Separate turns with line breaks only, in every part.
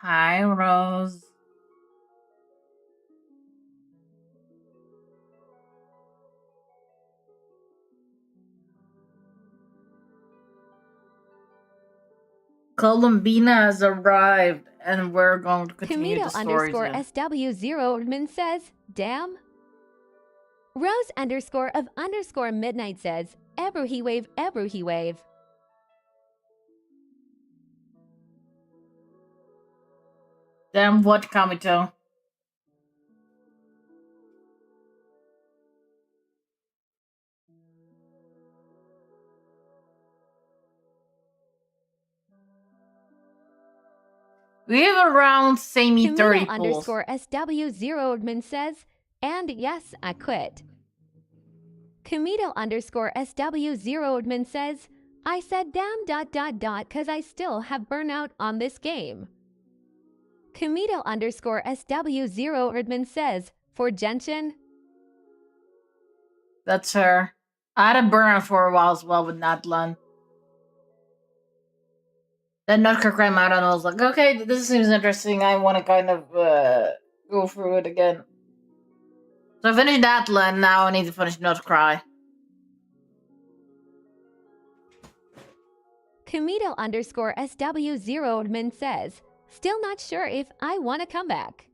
Hi, Rose. Columbina has arrived, and we're going to continue the
Camito
story
underscore
then.
SW0 says, damn. Rose underscore of underscore midnight says, Ebru he wave, Ebru he wave.
Then what, Kamito? We have around samey 30
Camito
pulls.
underscore SW0 says, and yes, I quit. Camito underscore SW0 says, I said damn ... cause I still have burnout on this game. Camito underscore SW0 says, for Genshin.
That's her. I had a burnout for a while as well with Natlan. Then Nutcracker came out and I was like, okay, this seems interesting. I want to kind of go through it again. So I finished Natlan, now I need to finish Nutcry.
Camito underscore SW0 says, still not sure if I want to come back.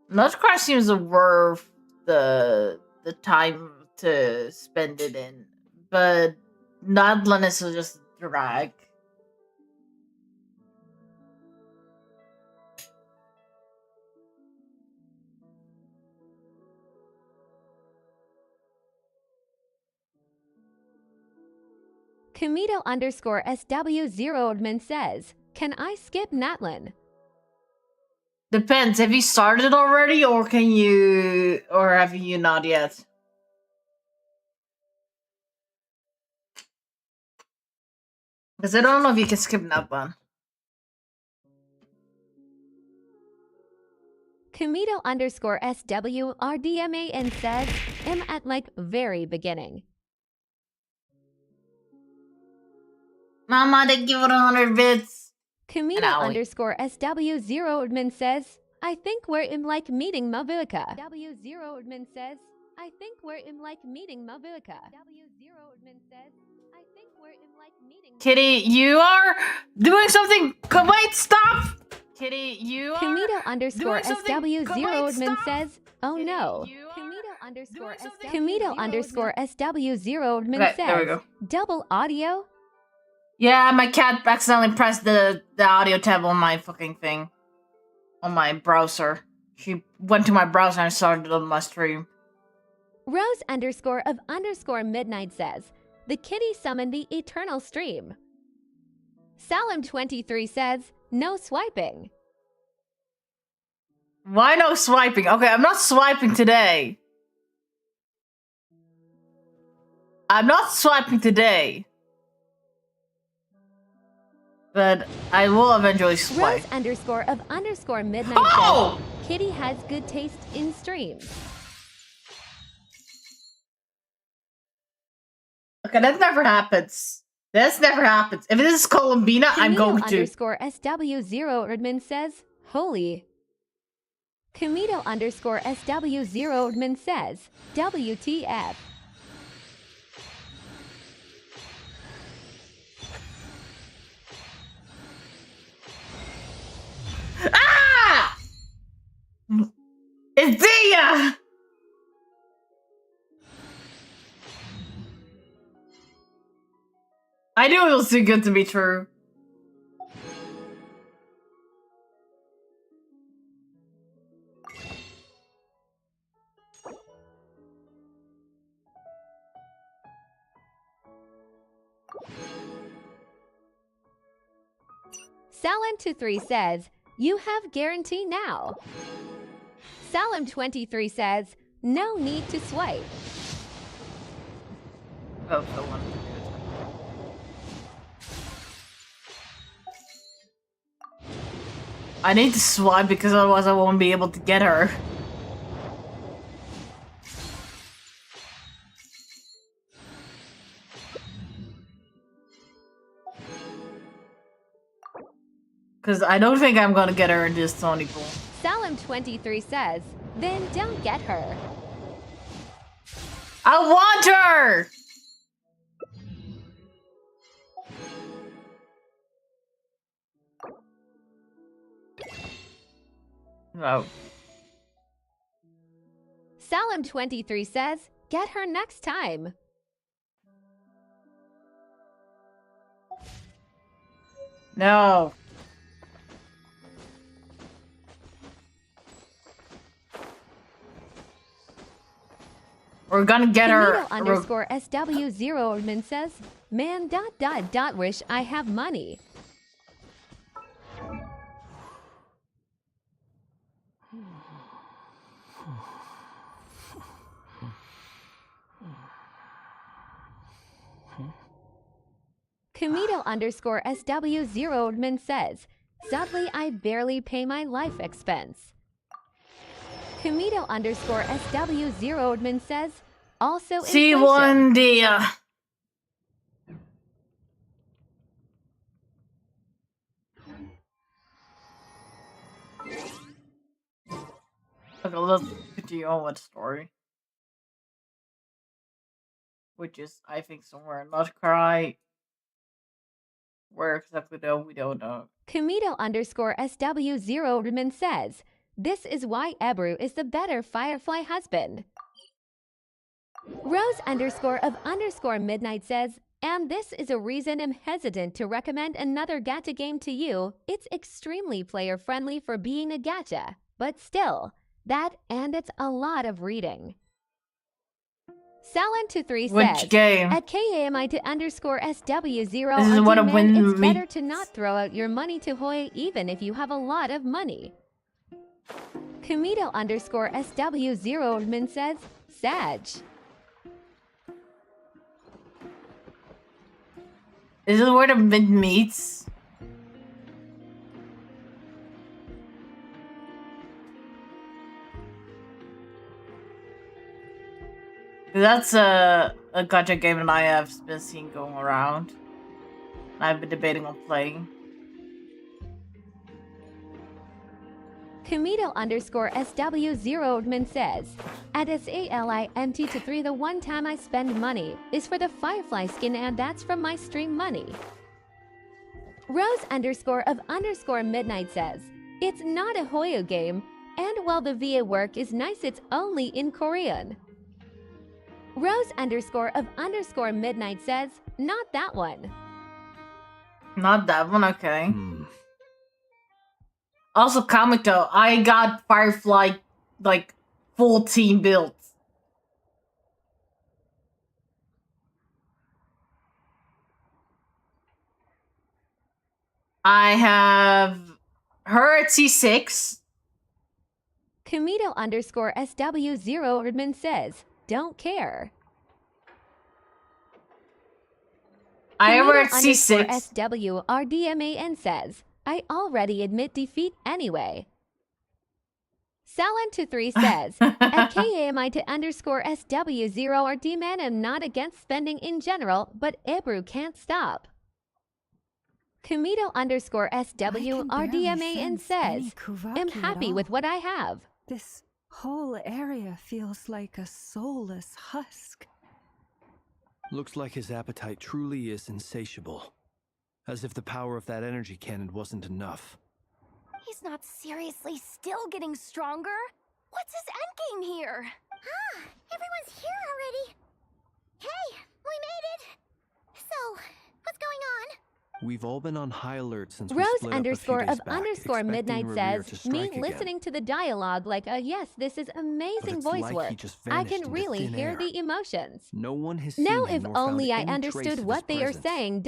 Nutcry seems worth the time to spend it in, but Natlan is just a drag.
Camito underscore SW0 says, can I skip Natlan?
Depends. Have you started already, or have you not yet? Because I don't know if you can skip that one.
Camito underscore SWRDMA and says, am at like very beginning.
Mama, they give it 100 bits.
Camito underscore SW0 says, I think we're in like meeting Mavuka. W0 says, I think we're in like meeting Mavuka. W0 says, I think we're in like meeting
Kitty, you are doing something. Wait, stop! Kitty, you are
Camito underscore SW0 says, oh
Kitty,
no.
Camito
underscore SW0
Okay,
says,
there we go.
double audio?
Yeah, my cat accidentally pressed the audio tab on my fucking thing. On my browser. She went to my browser and started on my stream.
Rose underscore of underscore midnight says, the kitty summoned the eternal stream. Salim23 says, no swiping.
Why no swiping? Okay, I'm not swiping today. I'm not swiping today. But I will eventually swipe.
Rose underscore of underscore midnight says, kitty has good taste in streams.
Okay, that never happens. This never happens. If this is Columbina, I'm going to.
Underscore SW0 says, holy. Camito underscore SW0 says, WTF.
Ah! It's Dia! I knew it was too good to be true.
Salim23 says, you have guarantee now. Salim23 says, no need to swipe.
Oh, so one. I need to swipe because otherwise I won't be able to get her. Because I don't think I'm gonna get her in this Sony pool.
Salem23 says, then don't get her.
I want her! No.
Salem23 says, get her next time.
No. We're gonna get her.
Underscore SW0 admin says, man ... wish I have money. Comito underscore SW0 admin says, sadly I barely pay my life expense. Comito underscore SW0 admin says, also
See
inflation.
one day. Okay, let's continue on with the story. Which is, I think, somewhere in Nutcry. Where exactly though, we don't know.
Comito underscore SW0 admin says, this is why Ebru is the better Firefly husband. Rose underscore of underscore midnight says, and this is a reason I'm hesitant to recommend another gacha game to you. It's extremely player friendly for being a gacha, but still, that and it's a lot of reading. Salon23
Which
says,
game?
at KAMI to underscore SW0
This is what a win
it's
me.
better to not throw out your money to Hoi even if you have a lot of money. Comito underscore SW0 admin says, Sag.
Is this where the mid meets? That's a gacha game that I have been seeing going around. I've been debating on playing.
Comito underscore SW0 admin says, at SALIMT3 the one time I spend money is for the Firefly skin and that's from my stream money. Rose underscore of underscore midnight says, it's not a Hoyo game, and while the VA work is nice it's only in Korean. Rose underscore of underscore midnight says, not that one.
Not that one, okay. Also, Kamito, I got Firefly, like, full team built. I have her at C6.
Comito underscore SW0 admin says, don't care.
I have her at C6.
SWRDMAN says, I already admit defeat anyway. Salon23 says, at KAMI to underscore SW0RDMAN am not against spending in general, but Ebru can't stop. Comito underscore SWRDMAN says, I'm happy with what I have.
This whole area feels like a soulless husk.
Looks like his appetite truly is insatiable. As if the power of that energy cannon wasn't enough.
He's not seriously still getting stronger? What's his endgame here? Ah, everyone's here already. Hey, we made it! So, what's going on?
We've all been on high alert since we
Rose
split
underscore
up a few
of
days back,
underscore
expecting
midnight
Revere
says,
to
me
strike again.
listening to the dialogue like a yes, this is
But
amazing
it's
voice
like
work.
he just
I
vanished
can
into
really
thin
hear
air.
the emotions.
No one has seen
Now
him
if
nor found
only I
any
understood
trace of
what
his
they are
presence.
saying ...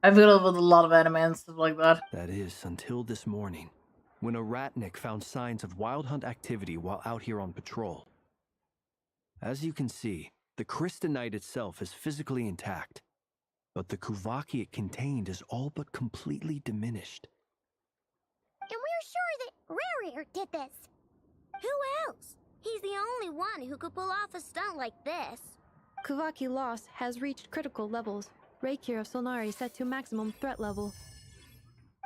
I feel with a lot of anime and stuff like that.
That is, until this morning, when a ratnik found signs of wild hunt activity while out here on patrol. As you can see, the crystalite itself is physically intact, but the Kuvaki it contained is all but completely diminished.
And we're sure that Rare did this. Who else? He's the only one who could pull off a stunt like this.
Kuvaki loss has reached critical levels. Reikir of Solnari set to maximum threat level.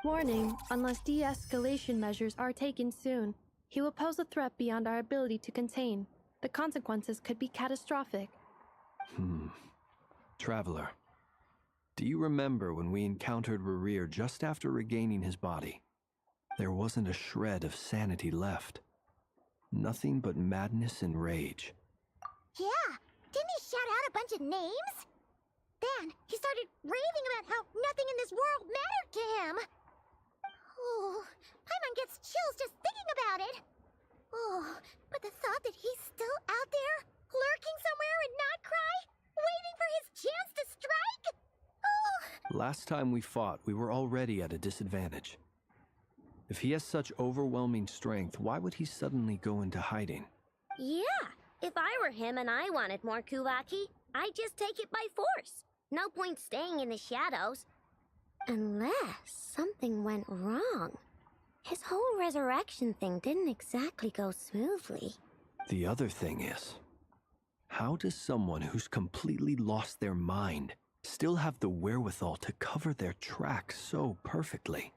Warning, unless de-escalation measures are taken soon, he will pose a threat beyond our ability to contain. The consequences could be catastrophic.
Traveler, do you remember when we encountered Rerir just after regaining his body? There wasn't a shred of sanity left. Nothing but madness and rage.
Yeah, didn't he shout out a bunch of names? Then he started raving about how nothing in this world mattered to him. Oh, Paimon gets chills just thinking about it. Oh, but the thought that he's still out there, lurking somewhere in Notcry, waiting for his chance to strike? Oh.
Last time we fought, we were already at a disadvantage. If he has such overwhelming strength, why would he suddenly go into hiding?
Yeah, if I were him and I wanted more Kuvaki, I'd just take it by force. No point staying in the shadows. Unless something went wrong. His whole resurrection thing didn't exactly go smoothly.
The other thing is, how does someone who's completely lost their mind still have the wherewithal to cover their tracks so perfectly?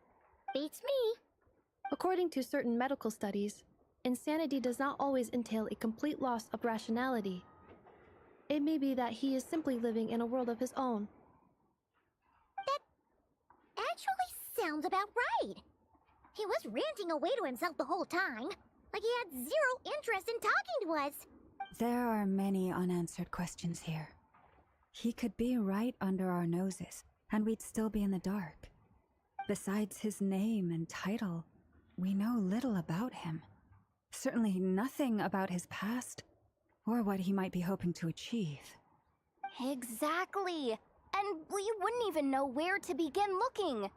Beats me.
According to certain medical studies, insanity does not always entail a complete loss of rationality. It may be that he is simply living in a world of his own.
That actually sounds about right. He was ranting away to himself the whole time, like he had zero interest in talking to us.
There are many unanswered questions here. He could be right under our noses, and we'd still be in the dark. Besides his name and title, we know little about him. Certainly nothing about his past, or what he might be hoping to achieve.
Exactly. And we wouldn't even know where to begin looking.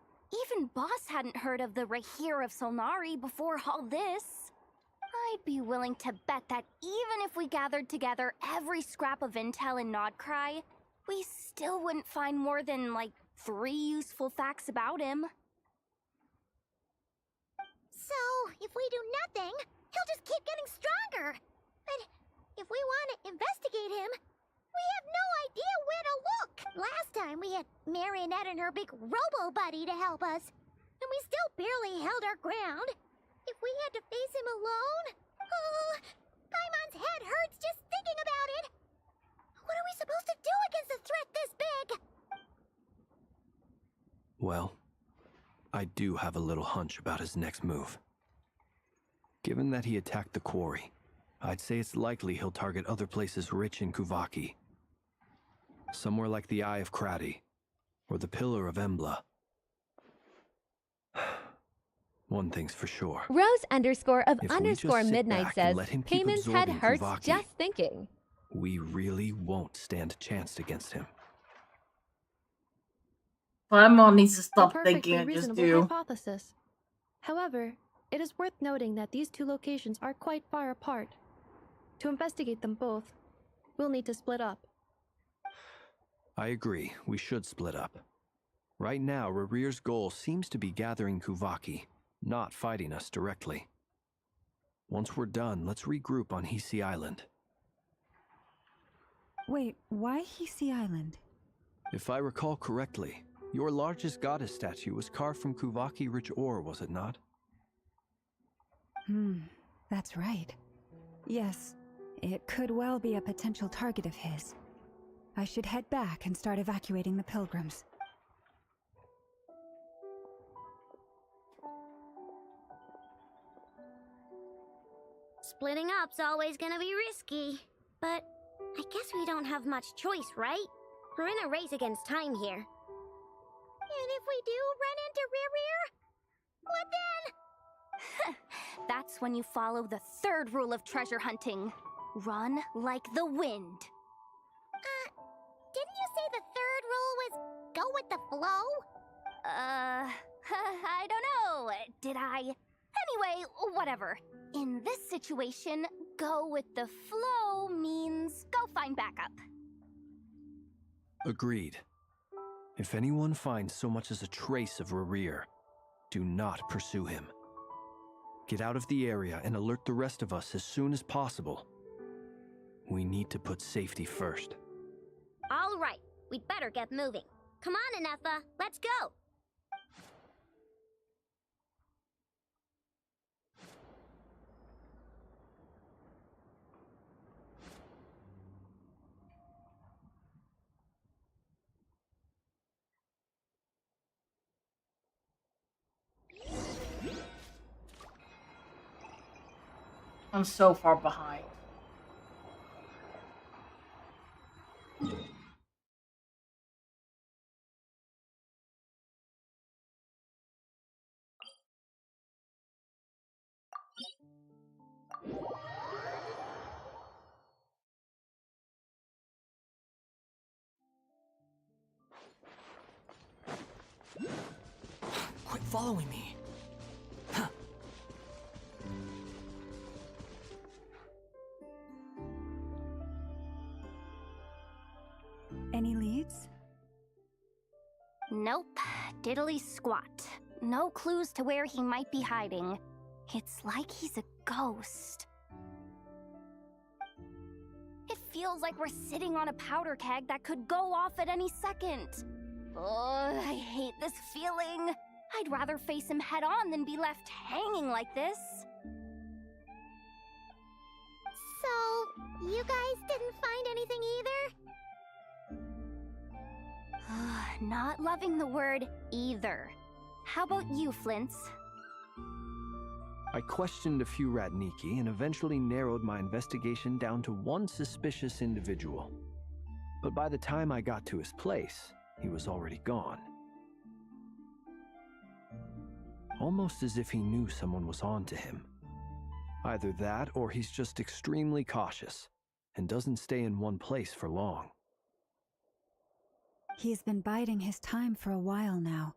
Even Boss hadn't heard of the Reikir of Solnari before all this. I'd be willing to bet that even if we gathered together every scrap of intel in Nodcry, we still wouldn't find more than, like, 3 useful facts about him. So, if we do nothing, he'll just keep getting stronger. But if we want to investigate him, we have no idea where to look. Last time we had Marionette and her big robo-buddy to help us, and we still barely held our ground. If we had to face him alone, oh, Paimon's head hurts just thinking about it. What are we supposed to do against a threat this big?
Well, I do have a little hunch about his next move. Given that he attacked the quarry, I'd say it's likely he'll target other places rich in Kuvaki. Somewhere like the Eye of Krati, or the Pillar of Embla. One thing's for sure.
Rose underscore of
If we
underscore
just sit
midnight
back
says,
and let him keep
Payman's head
absorbing
hurts
Kuvaki,
just thinking.
we really won't stand a chance against him.
Paimon needs to
A
stop
perfectly
thinking and just
reasonable
do.
hypothesis. However, it is worth noting that these two locations are quite far apart. To investigate them both, we'll need to split up.
I agree, we should split up. Right now, Rerir's goal seems to be gathering Kuvaki, not fighting us directly. Once we're done, let's regroup on Hisi Island.
Wait, why Hisi Island?
If I recall correctly, your largest goddess statue was carved from Kuvaki-rich ore, was it not?
That's right. Yes, it could well be a potential target of his. I should head back and start evacuating the pilgrims.
Splitting up's always gonna be risky. But I guess we don't have much choice, right? We're in a race against time here. And if we do run into Rerir, what then? That's when you follow the 3rd rule of treasure hunting. Run like the wind. Didn't you say the 3rd rule was go with the flow? I don't know. Did I? Anyway, whatever. In this situation, go with the flow means go find backup.
Agreed. If anyone finds so much as a trace of Rerir, do not pursue him. Get out of the area and alert the rest of us as soon as possible. We need to put safety first.
All right, we'd better get moving. Come on, Anefa, let's go!
I'm so far behind.
Quit following me. Huh.
Any leads?
Nope, diddly squat. No clues to where he might be hiding. It's like he's a ghost. It feels like we're sitting on a powder keg that could go off at any second. Ugh, I hate this feeling. I'd rather face him head on than be left hanging like this. So, you guys didn't find anything either? Not loving the word either. How about you, Flintz?
I questioned a few Ratniki and eventually narrowed my investigation down to one suspicious individual. But by the time I got to his place, he was already gone. Almost as if he knew someone was on to him. Either that or he's just extremely cautious and doesn't stay in one place for long.
He's been biding his time for a while now.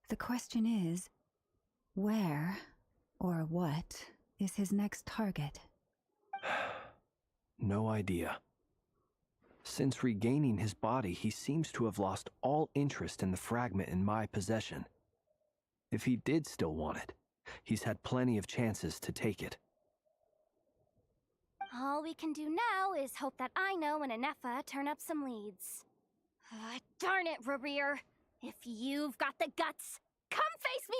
The question is, where or what is his next target?
No idea. Since regaining his body, he seems to have lost all interest in the fragment in my possession. If he did still want it, he's had plenty of chances to take it.
All we can do now is hope that Ino and Anefa turn up some leads. Darn it, Rarir! If you've got the guts, come face me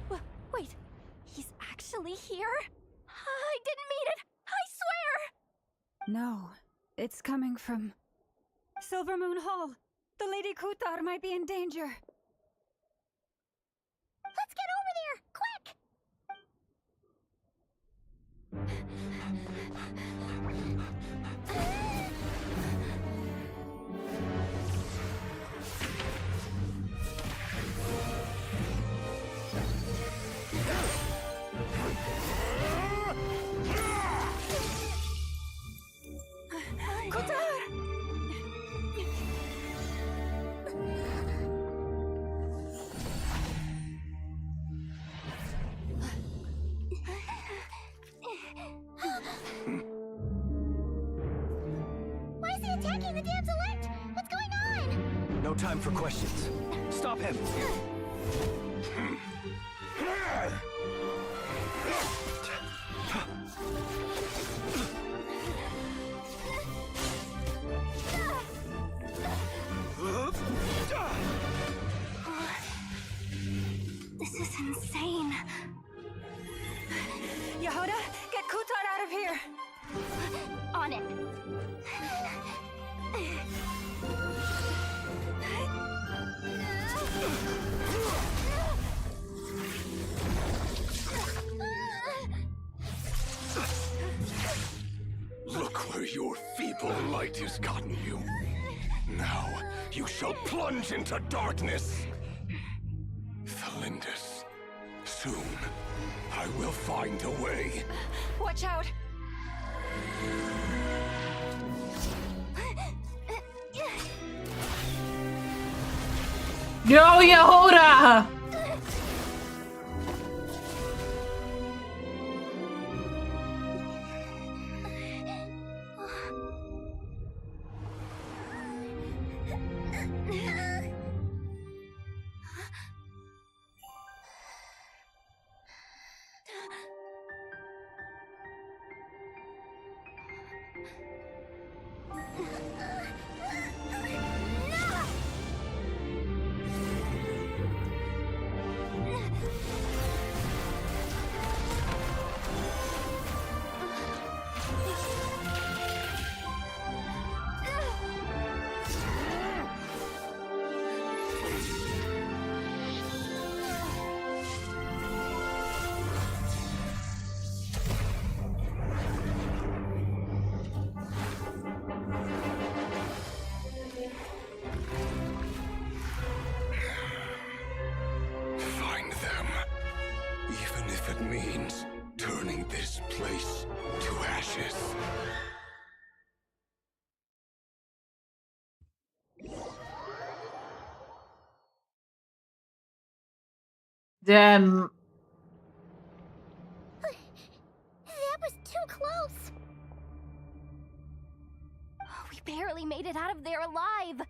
one-on-one! Wait, he's actually here? I didn't mean it! I swear!
No, it's coming from Silver Moon Hall. The Lady Kutar might be in danger.
Let's get over there, quick! Why is he attacking the damsel elect? What's going on?
No time for questions. Stop him!
This is insane.
Yehuda, get Kutar out of here!
On it.
Look where your feeble light has gotten you. Now you shall plunge into darkness. Felindus, soon I will find a way.
Watch out!
Yo, Yehuda!
That means turning this place to ashes.
Damn.
That was too close. We barely made it out of there alive.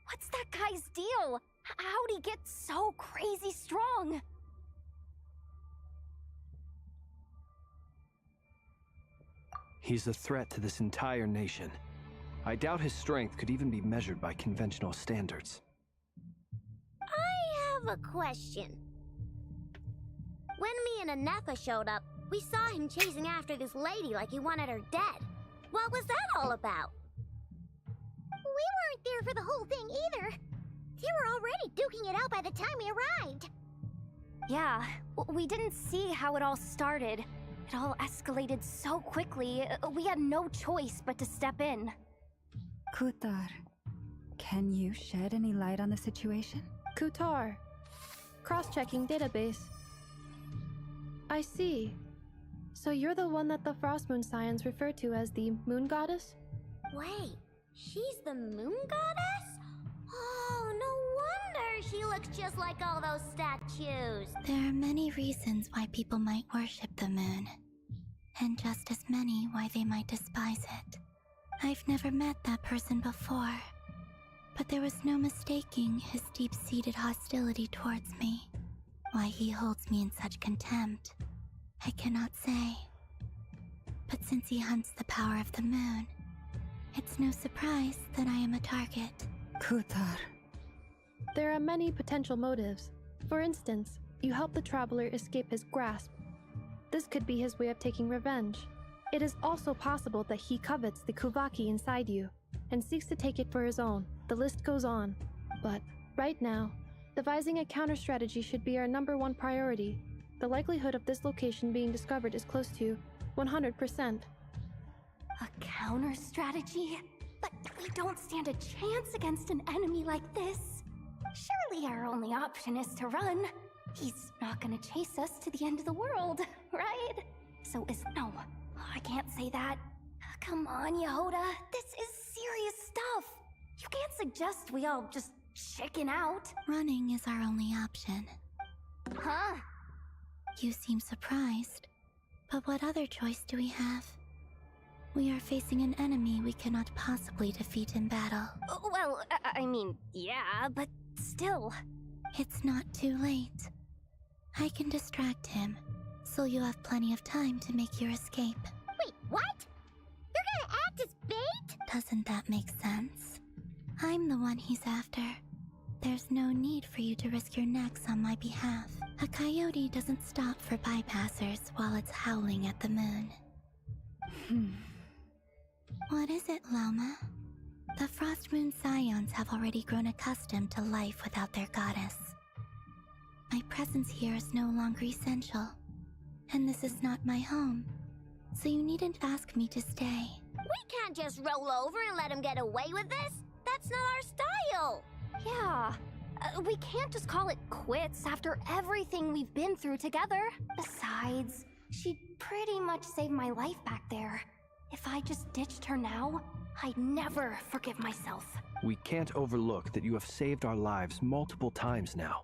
What's that guy's deal? How'd he get so crazy strong?
He's a threat to this entire nation. I doubt his strength could even be measured by conventional standards.
I have a question. When me and Anefa showed up, we saw him chasing after this lady like he wanted her dead. What was that all about? We weren't there for the whole thing either. They were already duking it out by the time we arrived. Yeah, we didn't see how it all started. It all escalated so quickly, we had no choice but to step in.
Kutar, can you shed any light on the situation?
Kutar. Cross-checking database. I see. So you're the one that the Frost Moon Scions refer to as the Moon Goddess?
Wait, she's the Moon Goddess? Oh, no wonder she looks just like all those statues.
There are many reasons why people might worship the moon, and just as many why they might despise it. I've never met that person before, but there was no mistaking his deep-seated hostility towards me. Why he holds me in such contempt, I cannot say. But since he hunts the power of the moon, it's no surprise that I am a target.
Kutar.
There are many potential motives. For instance, you help the traveler escape his grasp. This could be his way of taking revenge. It is also possible that he covets the Kuvaki inside you and seeks to take it for his own. The list goes on. But right now, devising a counter-strategy should be our #1 priority. The likelihood of this location being discovered is close to 100%.
A counter-strategy? But we don't stand a chance against an enemy like this. Surely our only option is to run. He's not gonna chase us to the end of the world, right? No, I can't say that. Come on, Yehoda, this is serious stuff. You can't suggest we all just chicken out.
Running is our only option.
Huh?
You seem surprised, but what other choice do we have? We are facing an enemy we cannot possibly defeat in battle.
Well, I mean, yeah, but still.
It's not too late. I can distract him, so you'll have plenty of time to make your escape.
Wait, what? You're gonna act as bait?
Doesn't that make sense? I'm the one he's after. There's no need for you to risk your necks on my behalf. A coyote doesn't stop for bypassers while it's howling at the moon. What is it, Loma? The Frost Moon Scions have already grown accustomed to life without their goddess. My presence here is no longer essential, and this is not my home, so you needn't ask me to stay.
We can't just roll over and let him get away with this. That's not our style. Yeah, we can't just call it quits after everything we've been through together. Besides, she pretty much saved my life back there. If I just ditched her now, I'd never forgive myself.
We can't overlook that you have saved our lives multiple times now.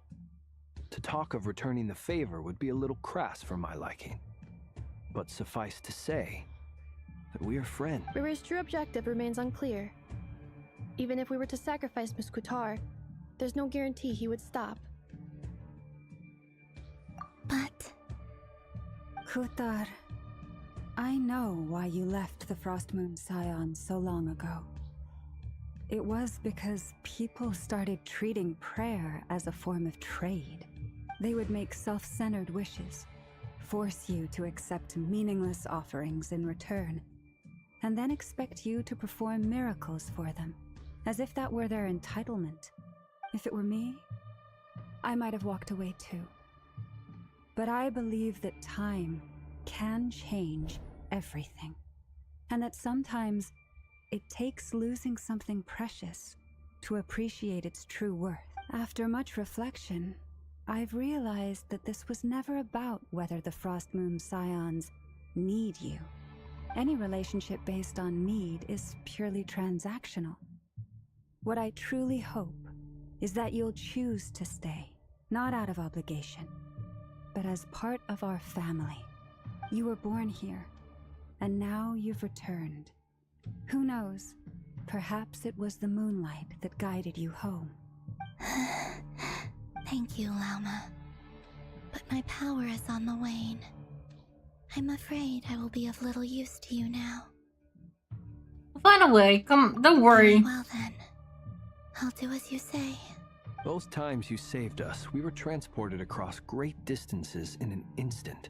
To talk of returning the favor would be a little crass for my liking. But suffice to say that we are friends.
Riri's true objective remains unclear. Even if we were to sacrifice Miss Kutar, there's no guarantee he would stop.
But...
Kutar, I know why you left the Frost Moon Scions so long ago. It was because people started treating prayer as a form of trade. They would make self-centered wishes, force you to accept meaningless offerings in return, and then expect you to perform miracles for them, as if that were their entitlement. If it were me, I might have walked away too. But I believe that time can change everything, and that sometimes it takes losing something precious to appreciate its true worth. After much reflection, I've realized that this was never about whether the Frost Moon Scions need you. Any relationship based on need is purely transactional. What I truly hope is that you'll choose to stay, not out of obligation, but as part of our family. You were born here, and now you've returned. Who knows? Perhaps it was the moonlight that guided you home.
Thank you, Lauma. But my power is on the wane. I'm afraid I will be of little use to you now.
Find a way. Come, don't worry.
Well then, I'll do as you say.
Both times you saved us, we were transported across great distances in an instant.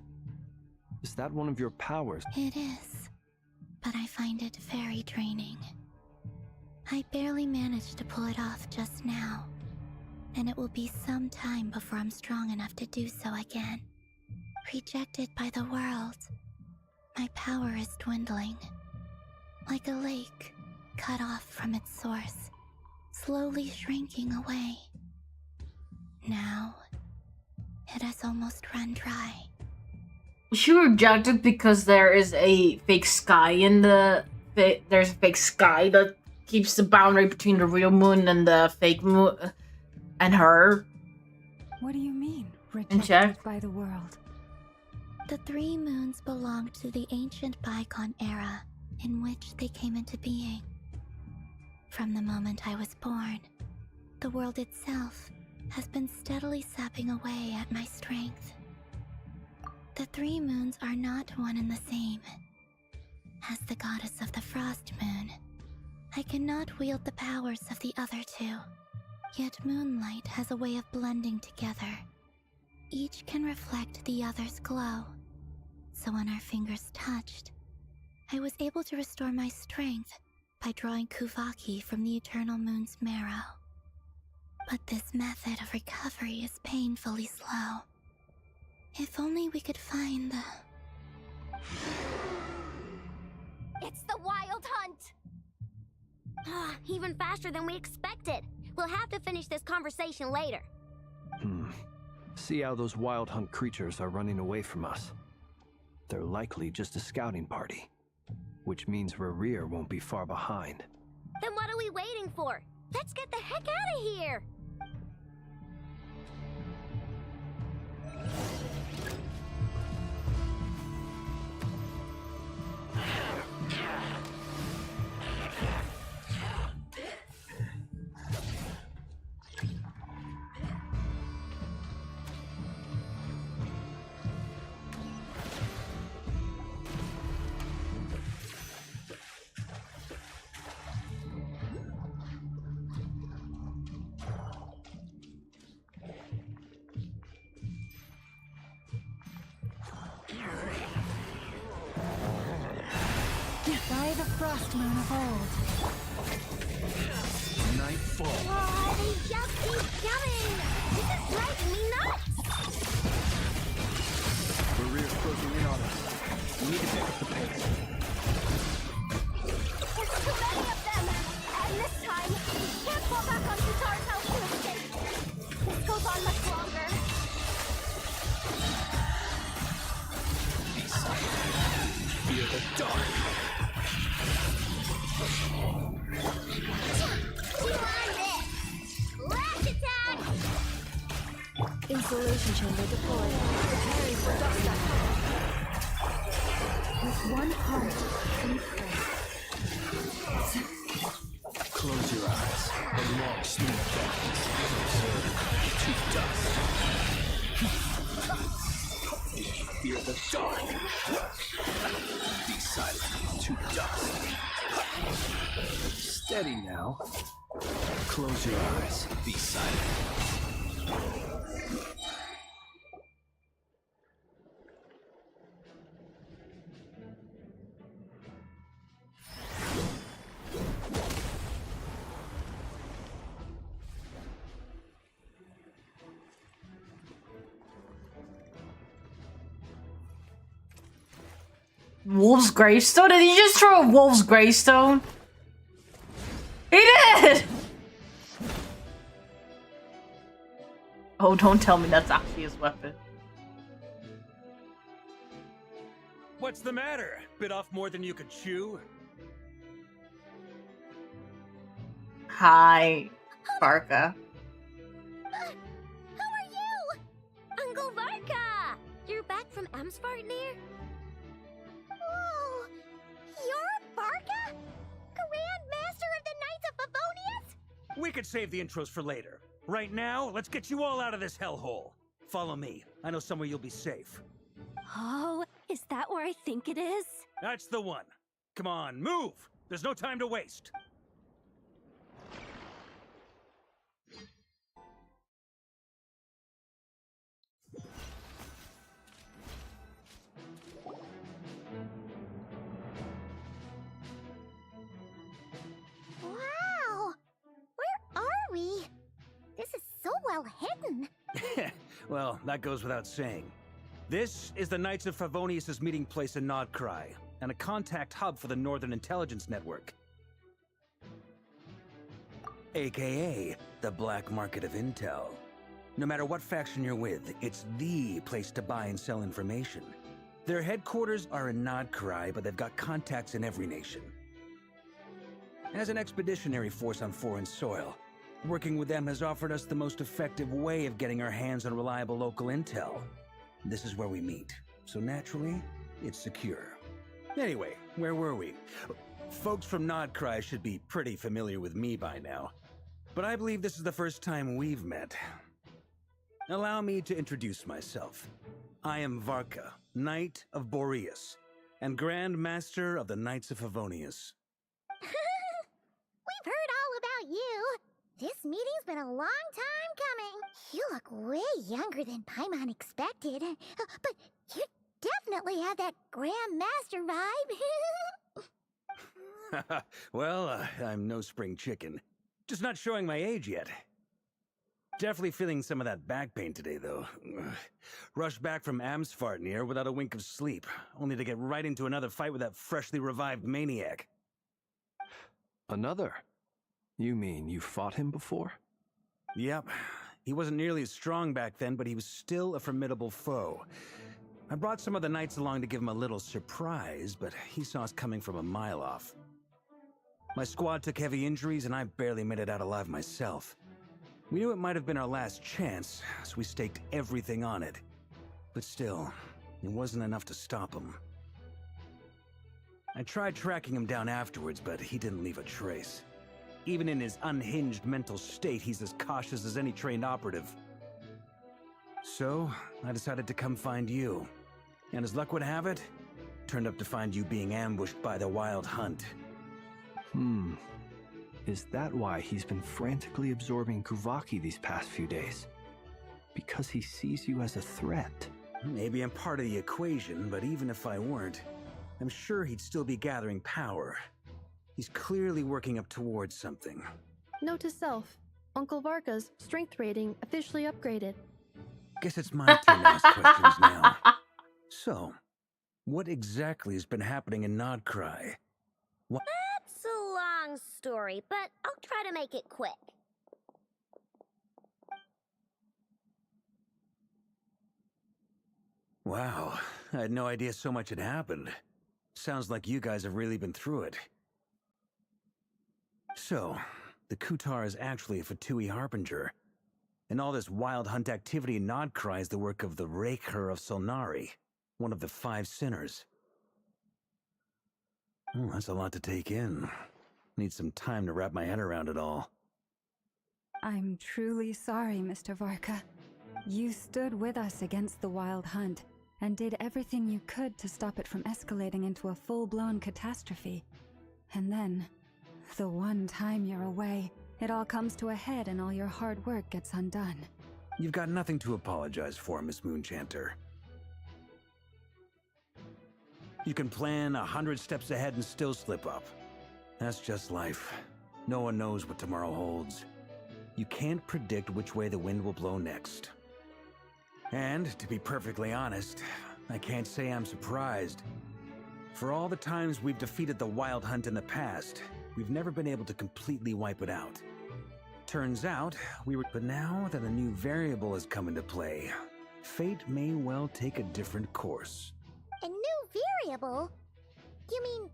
Is that one of your powers?
It is, but I find it very draining. I barely managed to pull it off just now, and it will be some time before I'm strong enough to do so again. Rejected by the world, my power is dwindling. Like a lake cut off from its source, slowly shrinking away. Now, it has almost run dry.
She rejected because there is a fake sky in the... There's a fake sky that keeps the boundary between the real moon and the fake moon and her.
What do you mean,
In check?
rejected by the world?
The 3 moons belonged to the ancient bygone era in which they came into being. From the moment I was born, the world itself has been steadily sapping away at my strength. The 3 moons are not one and the same. As the goddess of the Frost Moon, I cannot wield the powers of the other 2. Yet moonlight has a way of blending together. Each can reflect the other's glow. So when our fingers touched, I was able to restore my strength by drawing Kuvaki from the eternal moon's marrow. But this method of recovery is painfully slow. If only we could find the...
It's the Wild Hunt! Even faster than we expected. We'll have to finish this conversation later.
See how those Wild Hunt creatures are running away from us. They're likely just a scouting party, which means Rerir won't be far behind.
Then what are we waiting for? Let's get the heck out of here!
By the Frost Moon of old.
Nightfall.
Oh, they just keep coming! This is driving me nuts!
Rerir's closing in on us. We need to pick up the pace.
There's too many of them! And this time, we can't fall back on Tutar's house to escape! This goes on much longer.
Fear the dark.
Blast attack!
Insulation chamber deployed. Preparing for dust attack.
With one heart and
Close your eyes and walk smooth down. To dust. Fear the dark. Be silent. To dust. Steady now. Close your eyes. Be silent.
Wolf's gravestone? Did he just throw a wolf's gravestone? He did! Oh, don't tell me that's actually his weapon.
What's the matter? Bit off more than you could chew?
Hi, Varka.
How are you? Uncle Varka! You're back from Amsvartnir? Whoa! You're Varka? Grand Master of the Knights of Favonius?
We could save the intros for later. Right now, let's get you all out of this hellhole. Follow me. I know somewhere you'll be safe.
Oh, is that where I think it is?
That's the one. Come on, move! There's no time to waste.
Wow! Where are we? This is so well hidden.
Well, that goes without saying. This is the Knights of Favonius' meeting place in Nodcry, and a contact hub for the Northern Intelligence Network. AKA, the black market of intel. No matter what faction you're with, it's the place to buy and sell information. Their headquarters are in Nodcry, but they've got contacts in every nation. As an expeditionary force on foreign soil, working with them has offered us the most effective way of getting our hands on reliable local intel. This is where we meet, so naturally, it's secure. Anyway, where were we? Folks from Nodcry should be pretty familiar with me by now, but I believe this is the first time we've met. Allow me to introduce myself. I am Varka, Knight of Boreas, and Grand Master of the Knights of Favonius.
We've heard all about you. This meeting's been a long time coming. You look way younger than Paimon expected. But you definitely have that Grand Master vibe.
Well, I'm no spring chicken. Just not showing my age yet. Definitely feeling some of that back pain today, though. Rushed back from Amsvartnir without a wink of sleep, only to get right into another fight with that freshly revived maniac.
Another? You mean you fought him before?
Yep. He wasn't nearly as strong back then, but he was still a formidable foe. I brought some of the knights along to give him a little surprise, but he saw us coming from a mile off. My squad took heavy injuries, and I barely made it out alive myself. We knew it might have been our last chance, so we staked everything on it. But still, it wasn't enough to stop him. I tried tracking him down afterwards, but he didn't leave a trace. Even in his unhinged mental state, he's as cautious as any trained operative. So, I decided to come find you. And as luck would have it, turned up to find you being ambushed by the Wild Hunt.
Is that why he's been frantically absorbing Kuvaki these past few days? Because he sees you as a threat?
Maybe I'm part of the equation, but even if I weren't, I'm sure he'd still be gathering power. He's clearly working up towards something.
Note to self, Uncle Varka's strength rating officially upgraded.
Guess it's my turn to ask questions now. So, what exactly has been happening in Nodcry?
That's a long story, but I'll try to make it quick.
Wow, I had no idea so much had happened. Sounds like you guys have really been through it. So, the Kutar is actually a Fatui Harbinger. And all this wild hunt activity in Nodcry is the work of the Raker of Solnari, one of the 5 sinners. Oh, that's a lot to take in. Need some time to wrap my head around it all.
I'm truly sorry, Mr. Varka. You stood with us against the Wild Hunt and did everything you could to stop it from escalating into a full-blown catastrophe. And then, the one time you're away, it all comes to a head and all your hard work gets undone.
You've got nothing to apologize for, Miss Moonchanter. You can plan 100 steps ahead and still slip up. That's just life. No one knows what tomorrow holds. You can't predict which way the wind will blow next. And, to be perfectly honest, I can't say I'm surprised. For all the times we've defeated the Wild Hunt in the past, we've never been able to completely wipe it out. Turns out, But now that a new variable has come into play, fate may well take a different course.
A new variable? You mean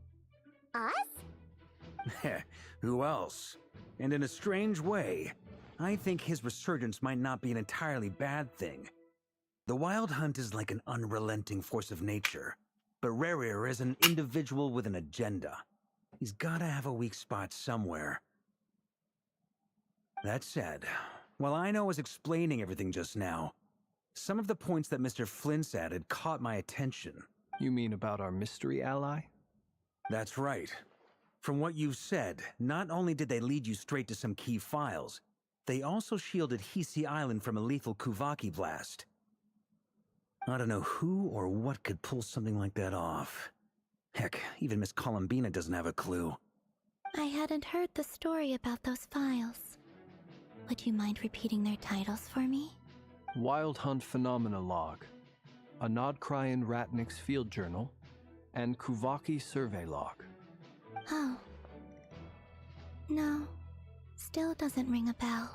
us?
Who else? And in a strange way, I think his resurgence might not be an entirely bad thing. The Wild Hunt is like an unrelenting force of nature, but Rarier is an individual with an agenda. He's gotta have a weak spot somewhere. That said, while I was explaining everything just now, some of the points that Mr. Flint's added caught my attention.
You mean about our mystery ally?
That's right. From what you've said, not only did they lead you straight to some key files, they also shielded Hisi Island from a lethal Kuvaki blast. I don't know who or what could pull something like that off. Heck, even Miss Columbina doesn't have a clue.
I hadn't heard the story about those files. Would you mind repeating their titles for me?
Wild Hunt Phenomena Log, a Nodcrian Ratnik's Field Journal, and Kuvaki Survey Log.
Oh. No. Still doesn't ring a bell.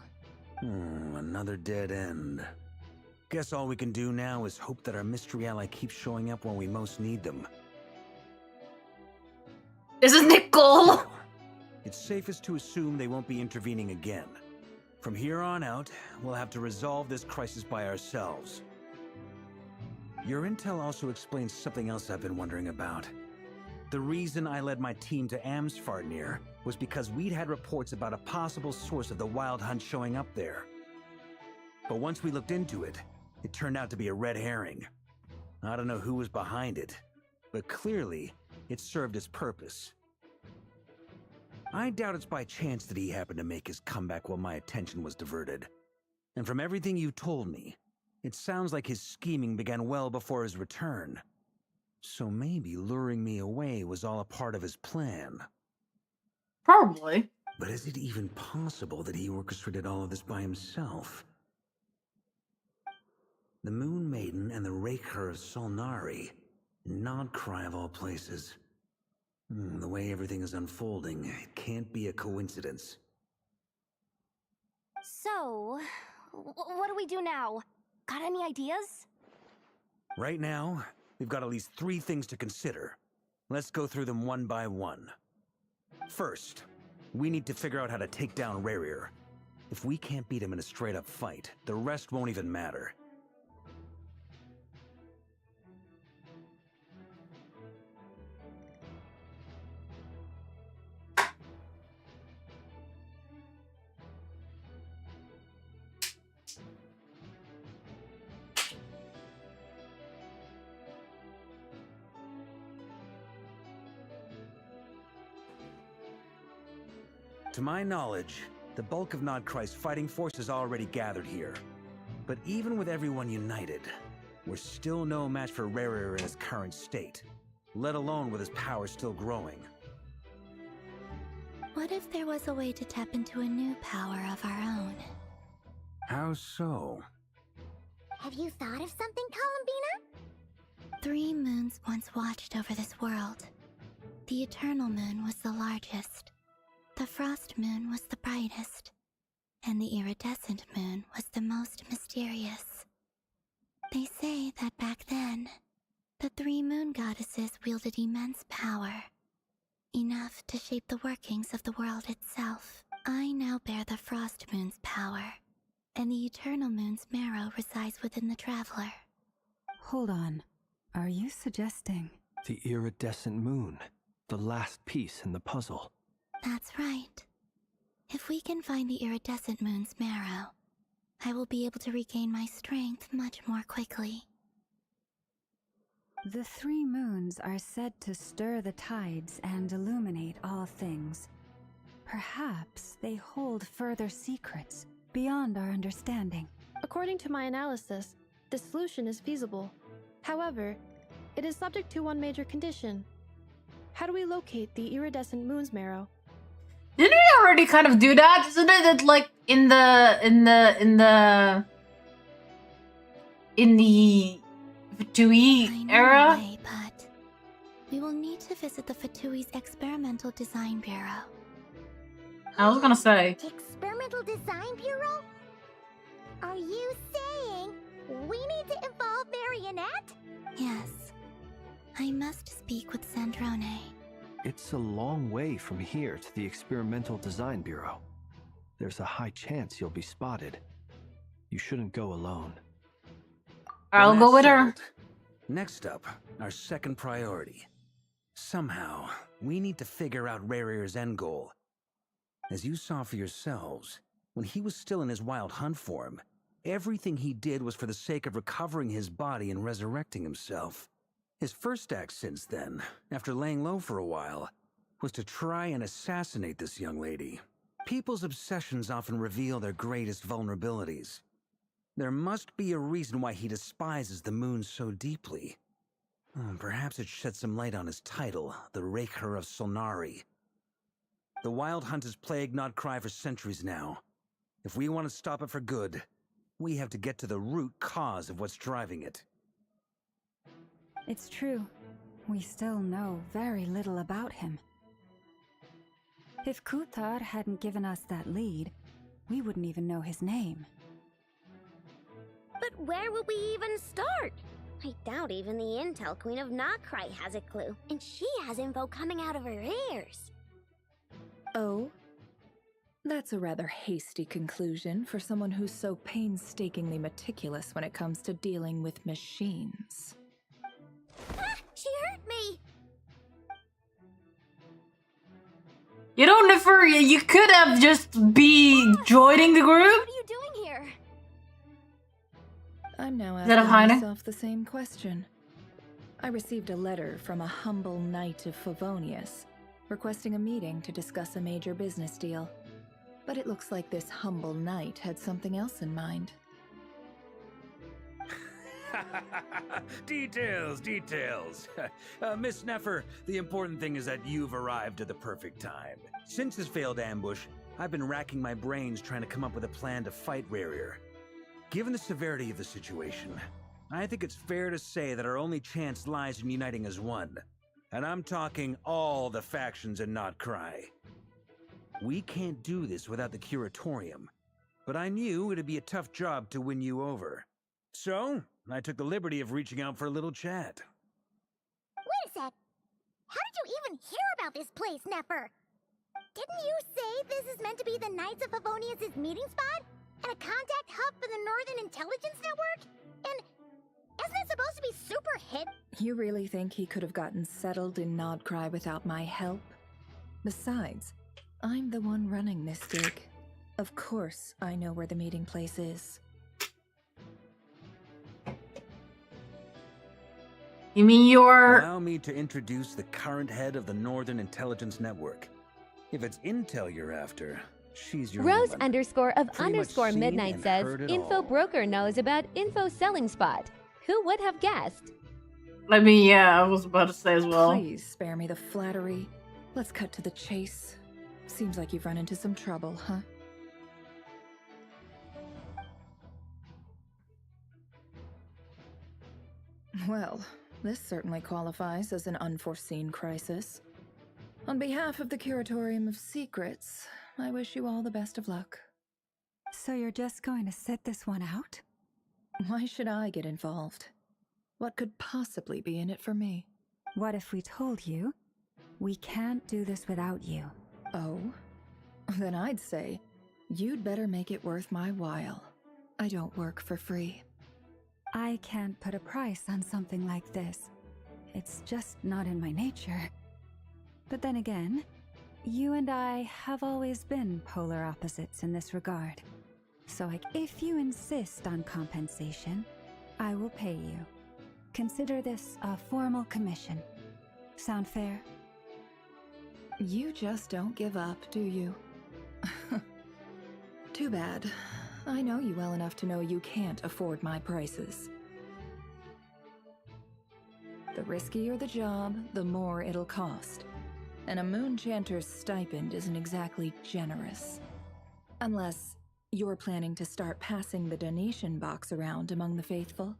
Another dead end. Guess all we can do now is hope that our mystery ally keeps showing up when we most need them.
This is Nicole!
It's safest to assume they won't be intervening again. From here on out, we'll have to resolve this crisis by ourselves. Your intel also explains something else I've been wondering about. The reason I led my team to Amsfarnir was because we'd had reports about a possible source of the Wild Hunt showing up there. But once we looked into it, it turned out to be a red herring. I don't know who was behind it, but clearly, it served its purpose. I doubt it's by chance that he happened to make his comeback while my attention was diverted. And from everything you told me, it sounds like his scheming began well before his return. So maybe luring me away was all a part of his plan.
Probably.
But is it even possible that he orchestrated all of this by himself? The Moon Maiden and the Raker of Solnari. Nodcry of all places. The way everything is unfolding, it can't be a coincidence.
So, what do we do now? Got any ideas?
Right now, we've got at least 3 things to consider. Let's go through them one by one. First, we need to figure out how to take down Rarier. If we can't beat him in a straight-up fight, the rest won't even matter. To my knowledge, the bulk of Nodcry's fighting force is already gathered here. But even with everyone united, we're still no match for Rarier in his current state, let alone with his power still growing.
What if there was a way to tap into a new power of our own?
How so?
Have you thought of something, Columbina?
3 moons once watched over this world. The Eternal Moon was the largest. The Frost Moon was the brightest. And the Iridescent Moon was the most mysterious. They say that back then, the 3 moon goddesses wielded immense power. Enough to shape the workings of the world itself. I now bear the Frost Moon's power, and the Eternal Moon's marrow resides within the Traveler.
Hold on. Are you suggesting?
The iridescent moon, the last piece in the puzzle.
That's right. If we can find the Iridescent Moon's marrow, I will be able to regain my strength much more quickly.
The 3 moons are said to stir the tides and illuminate all things. Perhaps they hold further secrets beyond our understanding.
According to my analysis, this solution is feasible. However, it is subject to one major condition. How do we locate the Iridescent Moon's marrow?
Didn't we already kind of do that? Isn't it like in the Fatui era?
Way, but we will need to visit the Fatui's Experimental Design Bureau.
I was gonna say.
Experimental design Are you saying we need to involve Marionette?
Yes. I must speak with Sandrone.
It's a long way from here to the Experimental Design Bureau. There's a high chance you'll be spotted. You shouldn't go alone.
I'll
Then
go
that's
with her.
settled. Next up, our second priority. Somehow, we need to figure out Rarier's end goal. As you saw for yourselves, when he was still in his wild hunt form, everything he did was for the sake of recovering his body and resurrecting himself. His first act since then, after laying low for a while, was to try and assassinate this young lady. People's obsessions often reveal their greatest vulnerabilities. There must be a reason why he despises the moon so deeply. Perhaps it sheds some light on his title, the Raker of Solnari. The Wild Hunt has plagued Notcry for centuries now. If we want to stop it for good, we have to get to the root cause of what's driving it.
It's true. We still know very little about him. If Kuthar hadn't given us that lead, we wouldn't even know his name.
But where would we even start? I doubt even the Intel Queen of Notcry has a clue, and she has info coming out of her ears.
Oh? That's a rather hasty conclusion for someone who's so painstakingly meticulous when it comes to dealing with machines.
Ah, she hurt me!
You don't defer. You could have just be joining the group.
What are you doing here?
I'm now
Is that a
asking
Heine?
myself the same question. I received a letter from a humble knight of Favonius, requesting a meeting to discuss a major business deal. But it looks like this humble knight had something else in mind.
Details, details. Miss Neffer, the important thing is that you've arrived at the perfect time. Since his failed ambush, I've been racking my brains trying to come up with a plan to fight Rarier. Given the severity of the situation, I think it's fair to say that our only chance lies in uniting as one. And I'm talking all the factions in Notcry. We can't do this without the Curatorium, but I knew it'd be a tough job to win you over. So, I took the liberty of reaching out for a little chat.
Wait a sec. How did you even hear about this place, Neffer? Didn't you say this is meant to be the Knights of Favonius' meeting spot? And a contact hub for the Northern Intelligence Network? And isn't it supposed to be super hip?
You really think he could have gotten settled in Nodcry without my help? Besides, I'm the one running this dig. Of course I know where the meeting place is.
You mean you're...
Allow me to introduce the current head of the Northern Intelligence Network. If it's intel you're after, she's your
Rose
woman.
underscore of
Pretty much
underscore
seen
midnight
and
says
heard it
info
all.
broker knows about info selling spot. Who would have guessed?
Let me, yeah, I was about to say as well.
Please spare me the flattery. Let's cut to the chase. Seems like you've run into some trouble, huh? Well, this certainly qualifies as an unforeseen crisis. On behalf of the Curatorium of Secrets, I wish you all the best of luck.
So you're just going to sit this one out?
Why should I get involved? What could possibly be in it for me?
What if we told you we can't do this without you?
Oh? Then I'd say, you'd better make it worth my while. I don't work for free.
I can't put a price on something like this. It's just not in my nature. But then again, you and I have always been polar opposites in this regard. So if you insist on compensation, I will pay you. Consider this a formal commission. Sound fair?
You just don't give up, do you? Too bad. I know you well enough to know you can't afford my prices. The riskier the job, the more it'll cost. And a Moonchanter's stipend isn't exactly generous. Unless you're planning to start passing the donation box around among the faithful.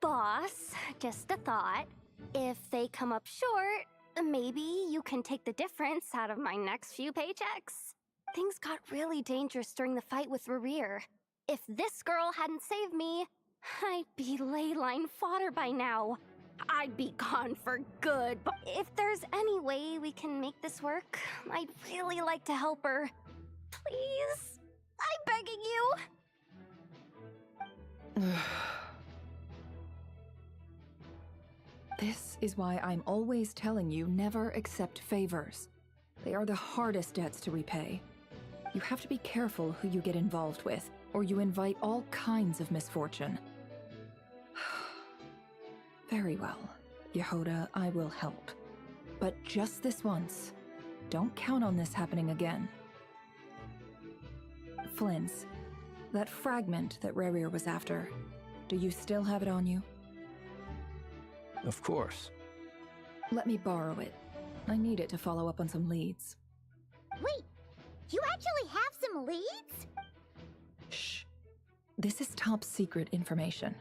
Boss, just a thought. If they come up short, maybe you can take the difference out of my next few paychecks. things got really dangerous during the fight with Rerir. If this girl hadn't saved me, I'd be ley line fodder by now. I'd be gone for good, but if there's any way we can make this work, I'd really like to help her. Please? I'm begging you.
This is why I'm always telling you never accept favors. They are the hardest debts to repay. You have to be careful who you get involved with, or you invite all kinds of misfortune. Very well, Yehoda, I will help. But just this once. Don't count on this happening again. Flins, that fragment that Rerir was after, do you still have it on you?
Of course.
Let me borrow it. I need it to follow up on some leads.
Wait, you actually have some leads?
Shh. This is top secret information.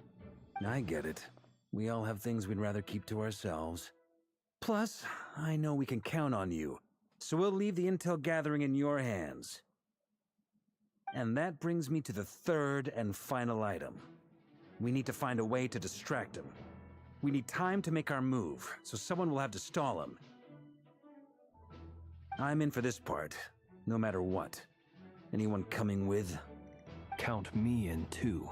I get it. We all have things we'd rather keep to ourselves. Plus, I know we can count on you, so we'll leave the intel gathering in your hands. And that brings me to the third and final item. We need to find a way to distract him. We need time to make our move, so someone will have to stall him. I'm in for this part, no matter what. Anyone coming with?
Count me in too.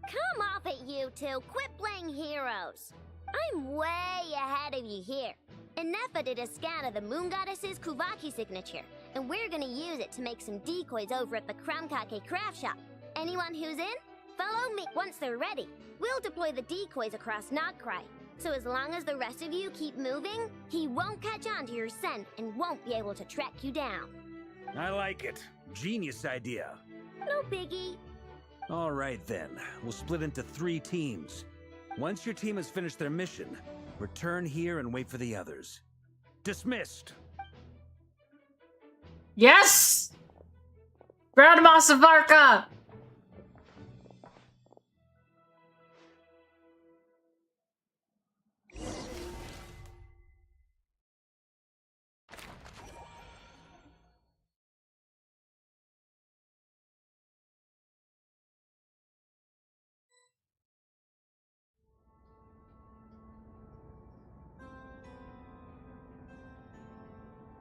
Come off it, you two. Quit playing heroes. I'm way ahead of you here. Nefa did a scan of the Moon Goddess's Kuvaki signature, and we're gonna use it to make some decoys over at the Kramkake craft shop. Anyone who's in, follow me. Once they're ready, we'll deploy the decoys across Nagcry. So as long as the rest of you keep moving, he won't catch on to your scent and won't be able to track you down.
I like it. Genius idea.
No biggie.
All right then, we'll split into 3 teams. Once your team has finished their mission, return here and wait for the others. Dismissed!
Yes! Grandma Savarka!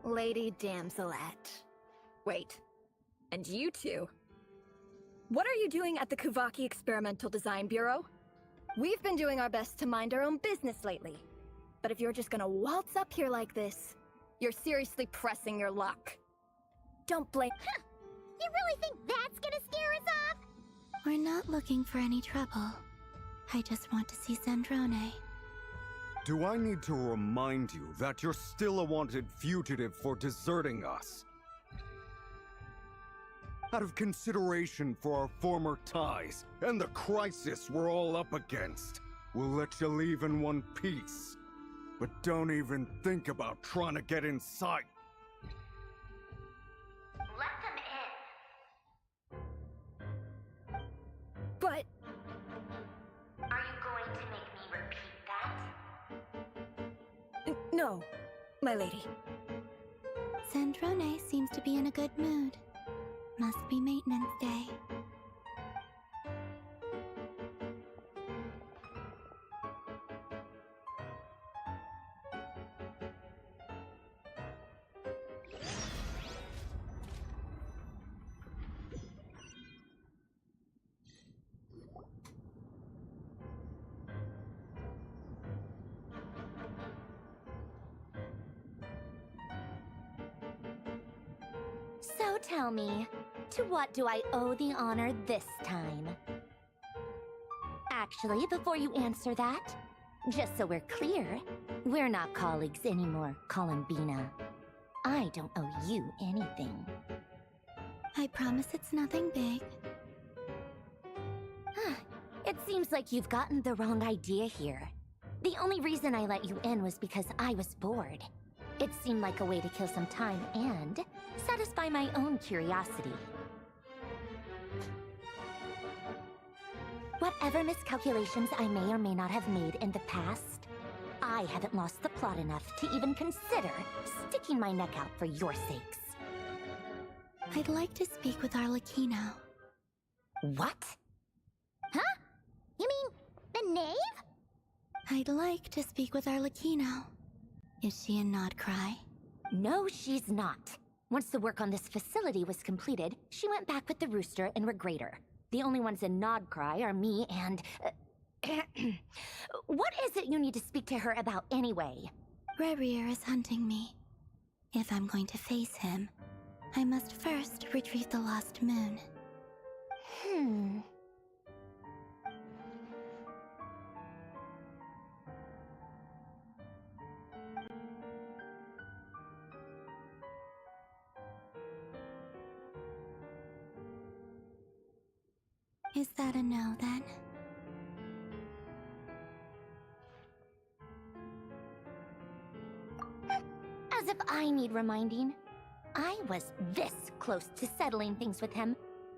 Lady Damselette. Wait, and you two? What are you doing at the Kuvaki Experimental Design Bureau? We've been doing our best to mind our own business lately. But if you're just gonna waltz up here like this, you're seriously pressing your luck. Don't blame—
Huh! You really think that's gonna scare us off?
We're not looking for any trouble. I just want to see Zandrone.
Do I need to remind you that you're still a wanted fugitive for deserting us? Out of consideration for our former ties and the crisis we're all up against, we'll let you leave in one piece. But don't even think about trying to get inside.
Let them in.
But—
Are you going to make me repeat that?
No, my lady.
Zandrone seems to be in a good mood. Must be maintenance day.
So tell me, to what do I owe the honor this time? Actually, before you answer that, just so we're clear, we're not colleagues anymore, Columbina. I don't owe you anything.
I promise it's nothing big.
It seems like you've gotten the wrong idea here. The only reason I let you in was because I was bored. It seemed like a way to kill some time and satisfy my own curiosity. Whatever miscalculations I may or may not have made in the past, I haven't lost the plot enough to even consider sticking my neck out for your sakes.
I'd like to speak with Arlecchino.
What? Huh? You mean the knave?
I'd like to speak with Arlecchino. Is she in Nodcry?
No, she's not. Once the work on this facility was completed, she went back with the Rooster and Regrator. The only ones in Nodcry are me and... What is it you need to speak to her about anyway?
Rerir is hunting me. If I'm going to face him, I must first retrieve the lost moon. Is that a no, then?
As if I need reminding. I was this close to settling things with him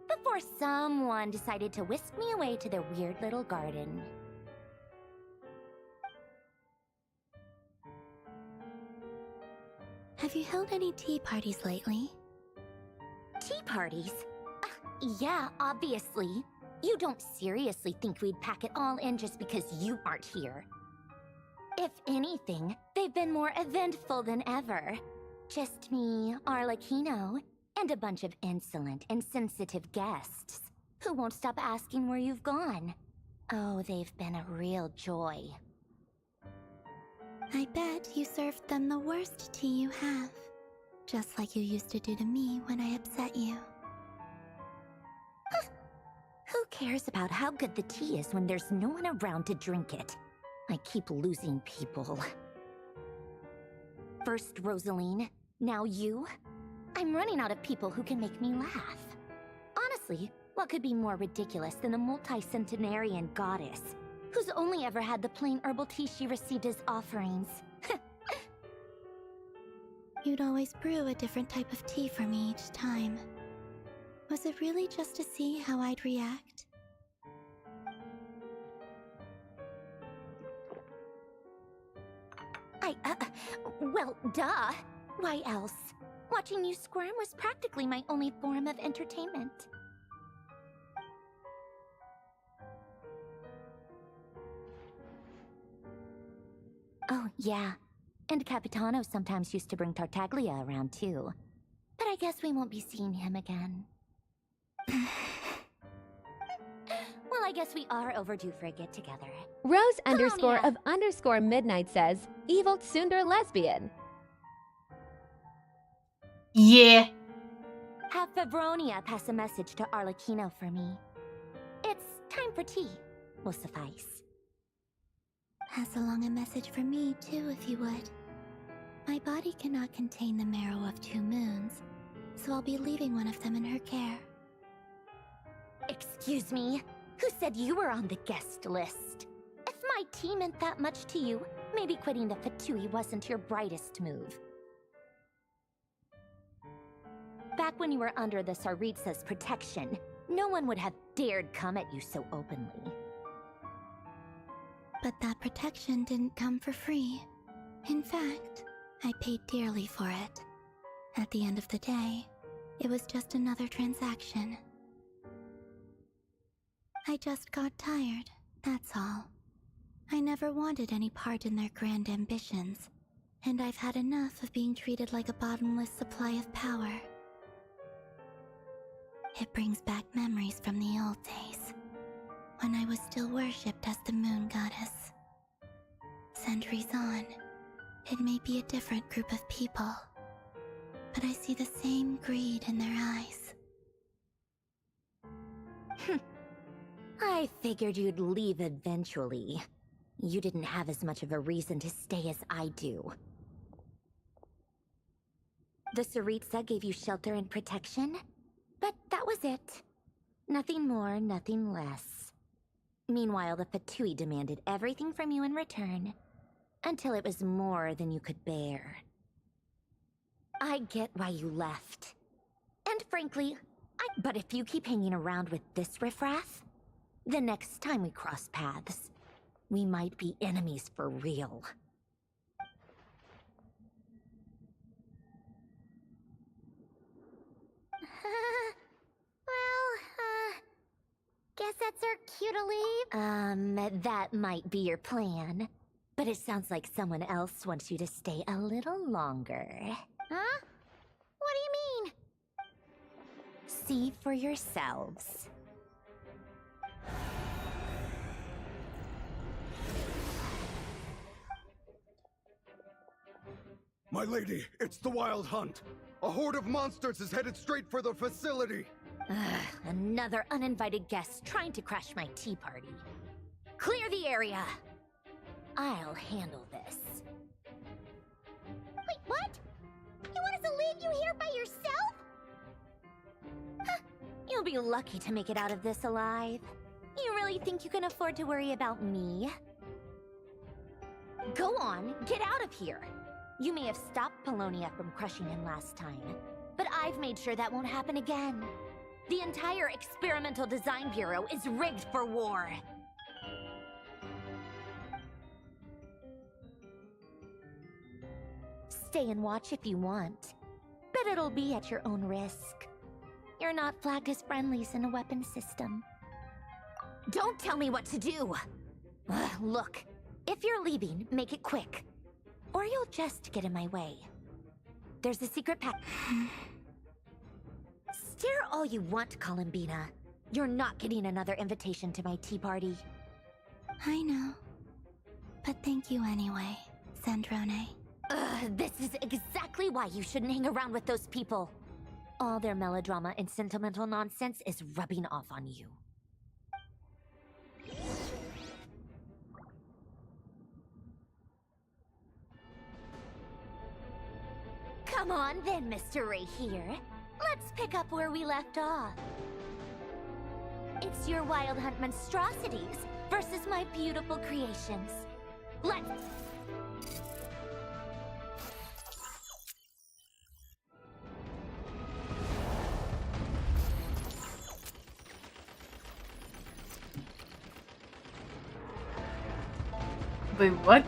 before someone decided to whisk me away to their weird little garden.
Have you held any tea parties lately?
Tea parties? Yeah, obviously. You don't seriously think we'd pack it all in just because you aren't here. If anything, they've been more eventful than ever. Just me, Arlecchino, and a bunch of insolent and sensitive guests who won't stop asking where you've gone. Oh, they've been a real joy.
I bet you served them the worst tea you have. Just like you used to do to me when I upset you.
Who cares about how good the tea is when there's no one around to drink it? I keep losing people. First Rosaline, now you. I'm running out of people who can make me laugh. Honestly, what could be more ridiculous than a multi-centenarian goddess who's only ever had the plain herbal tea she received as offerings?
You'd always brew a different type of tea for me each time. Was it really just to see how I'd react?
Well, duh. Why else? Watching you squirm was practically my only form of entertainment. Oh, yeah. And Capitano sometimes used to bring Tartaglia around, too. But I guess we won't be seeing him again. Well, I guess we are overdue for a get-together.
Rose
Columbia.
_of_ midnight says, evil tsundere lesbian.
Yeah.
Have Favronia pass a message to Arlecchino for me. It's time for tea. Will suffice.
Pass along a message for me, too, if you would. My body cannot contain the marrow of 2 moons, so I'll be leaving one of them in her care.
Excuse me? Who said you were on the guest list? If my tea meant that much to you, maybe quitting the Fatui wasn't your brightest move. Back when you were under the Tsaritsa's protection, no one would have dared come at you so openly.
But that protection didn't come for free. In fact, I paid dearly for it. At the end of the day, it was just another transaction. I just got tired, that's all. I never wanted any part in their grand ambitions, and I've had enough of being treated like a bottomless supply of power. It brings back memories from the old days, when I was still worshipped as the moon goddess. Centuries on, it may be a different group of people, but I see the same greed in their eyes.
I figured you'd leave eventually. You didn't have as much of a reason to stay as I do. The Tsaritsa gave you shelter and protection, but that was it. Nothing more, nothing less. Meanwhile, the Fatui demanded everything from you in return, until it was more than you could bear. I get why you left. And frankly, but if you keep hanging around with this riffraff, the next time we cross paths, we might be enemies for real. you to leave?
That might be your plan. But it sounds like someone else wants you to stay a little longer.
Huh? What do you mean?
See for yourselves.
My lady, it's the Wild Hunt. A horde of monsters is headed straight for the facility.
Another uninvited guest trying to crash my tea party. Clear the area. I'll handle this.
Wait, what? You want us to leave you here by yourself?
Huh. You'll be lucky to make it out of this alive. You really think you can afford to worry about me? Go on, get out of here. You may have stopped Polonia from crushing him last time, but I've made sure that won't happen again. The entire Experimental Design Bureau is rigged for war. Stay and watch if you want, but it'll be at your own risk. You're not flagged as friendlies in a weapon system. Don't tell me what to do! Look, if you're leaving, make it quick. Or you'll just get in my way. There's a secret pack. Stare all you want, Columbina. You're not getting another invitation to my tea party. I know. But thank you anyway, Sandrone. This is exactly why you shouldn't hang around with those people. All their melodrama and sentimental nonsense is rubbing off on you. Come on then, Mr. Ray here. Let's pick up where we left off. It's your Wild Hunt monstrosities versus my beautiful creations. Let's...
Wait, what?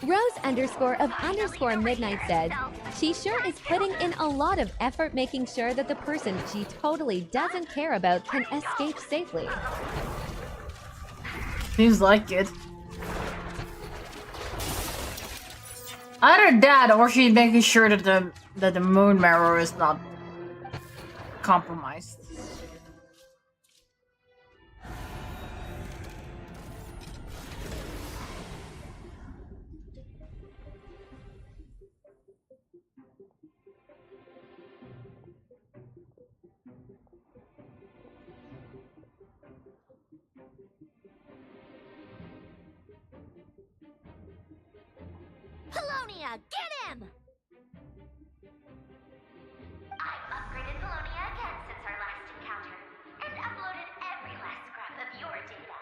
Rose_of_midnight says, she sure is putting in a lot of effort making sure that the person she totally doesn't care about can escape safely.
Seems like it. Either that or she's making sure that the moon mirror is not compromised.
Polonia, get him! I've upgraded Polonia again since our last encounter, and uploaded every last scrap of your data.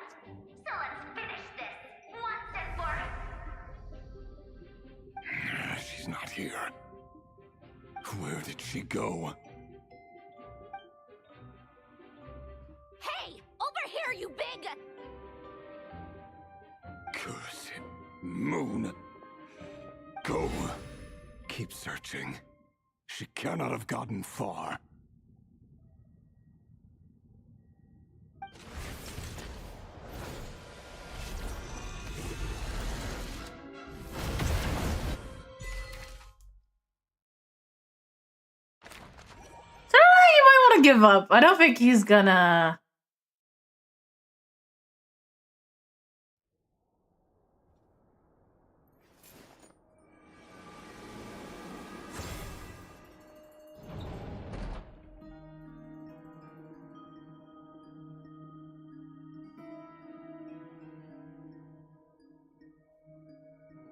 So let's finish this, once and for...
She's not here. Where did she go?
Hey! Over here, you big...
Curse it, Moon. Go. Keep searching. She cannot have gotten far.
So you might want to give up. I don't think he's gonna...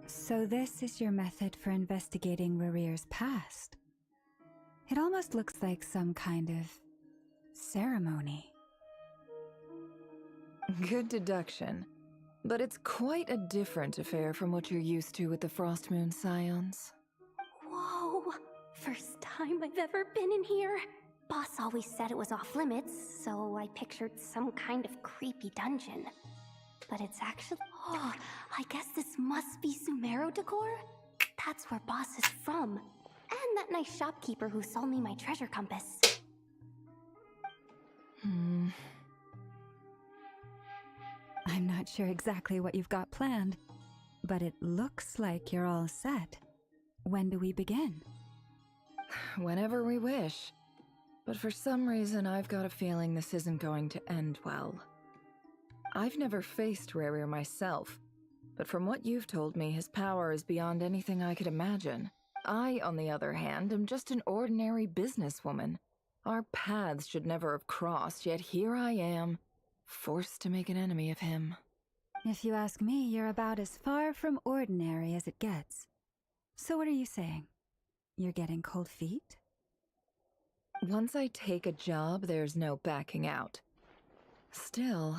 So this is your method for investigating Rarir's past. It almost looks like some kind of ceremony.
Good deduction. But it's quite a different affair from what you're used to with the Frost Moon Scions.
Whoa! First time I've ever been in here. Boss always said it was off limits, so I pictured some kind of creepy dungeon. But it's actually... Oh, I guess this must be Sumero decor? That's where Boss is from. And that nice shopkeeper who sold me my treasure compass.
I'm not sure exactly what you've got planned, but it looks like you're all set. When do we begin?
Whenever we wish. But for some reason, I've got a feeling this isn't going to end well. I've never faced Rarir myself, but from what you've told me, his power is beyond anything I could imagine. I, on the other hand, am just an ordinary businesswoman. Our paths should never have crossed, yet here I am, forced to make an enemy of him.
If you ask me, you're about as far from ordinary as it gets. So what are you saying? You're getting cold feet?
Once I take a job, there's no backing out. Still,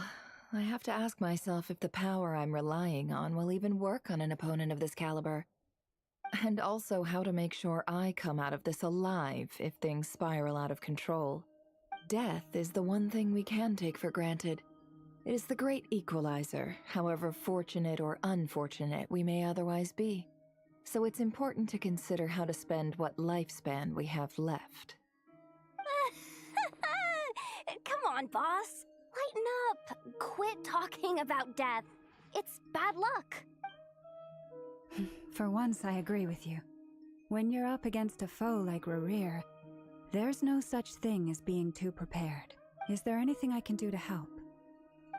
I have to ask myself if the power I'm relying on will even work on an opponent of this caliber. And also how to make sure I come out of this alive if things spiral out of control. Death is the one thing we can take for granted. It is the great equalizer, however fortunate or unfortunate we may otherwise be. So it's important to consider how to spend what lifespan we have left.
Come on, boss. Lighten up. Quit talking about death. It's bad luck.
For once, I agree with you. When you're up against a foe like Rarir, there's no such thing as being too prepared. Is there anything I can do to help?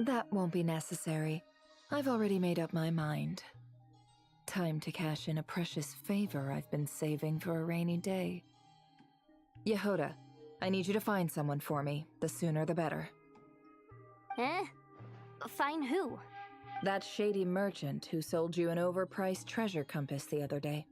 That won't be necessary. I've already made up my mind. Time to cash in a precious favor I've been saving for a rainy day. Yehoda, I need you to find someone for me. The sooner the better.
Eh? Find who?
That shady merchant who sold you an overpriced treasure compass the other day.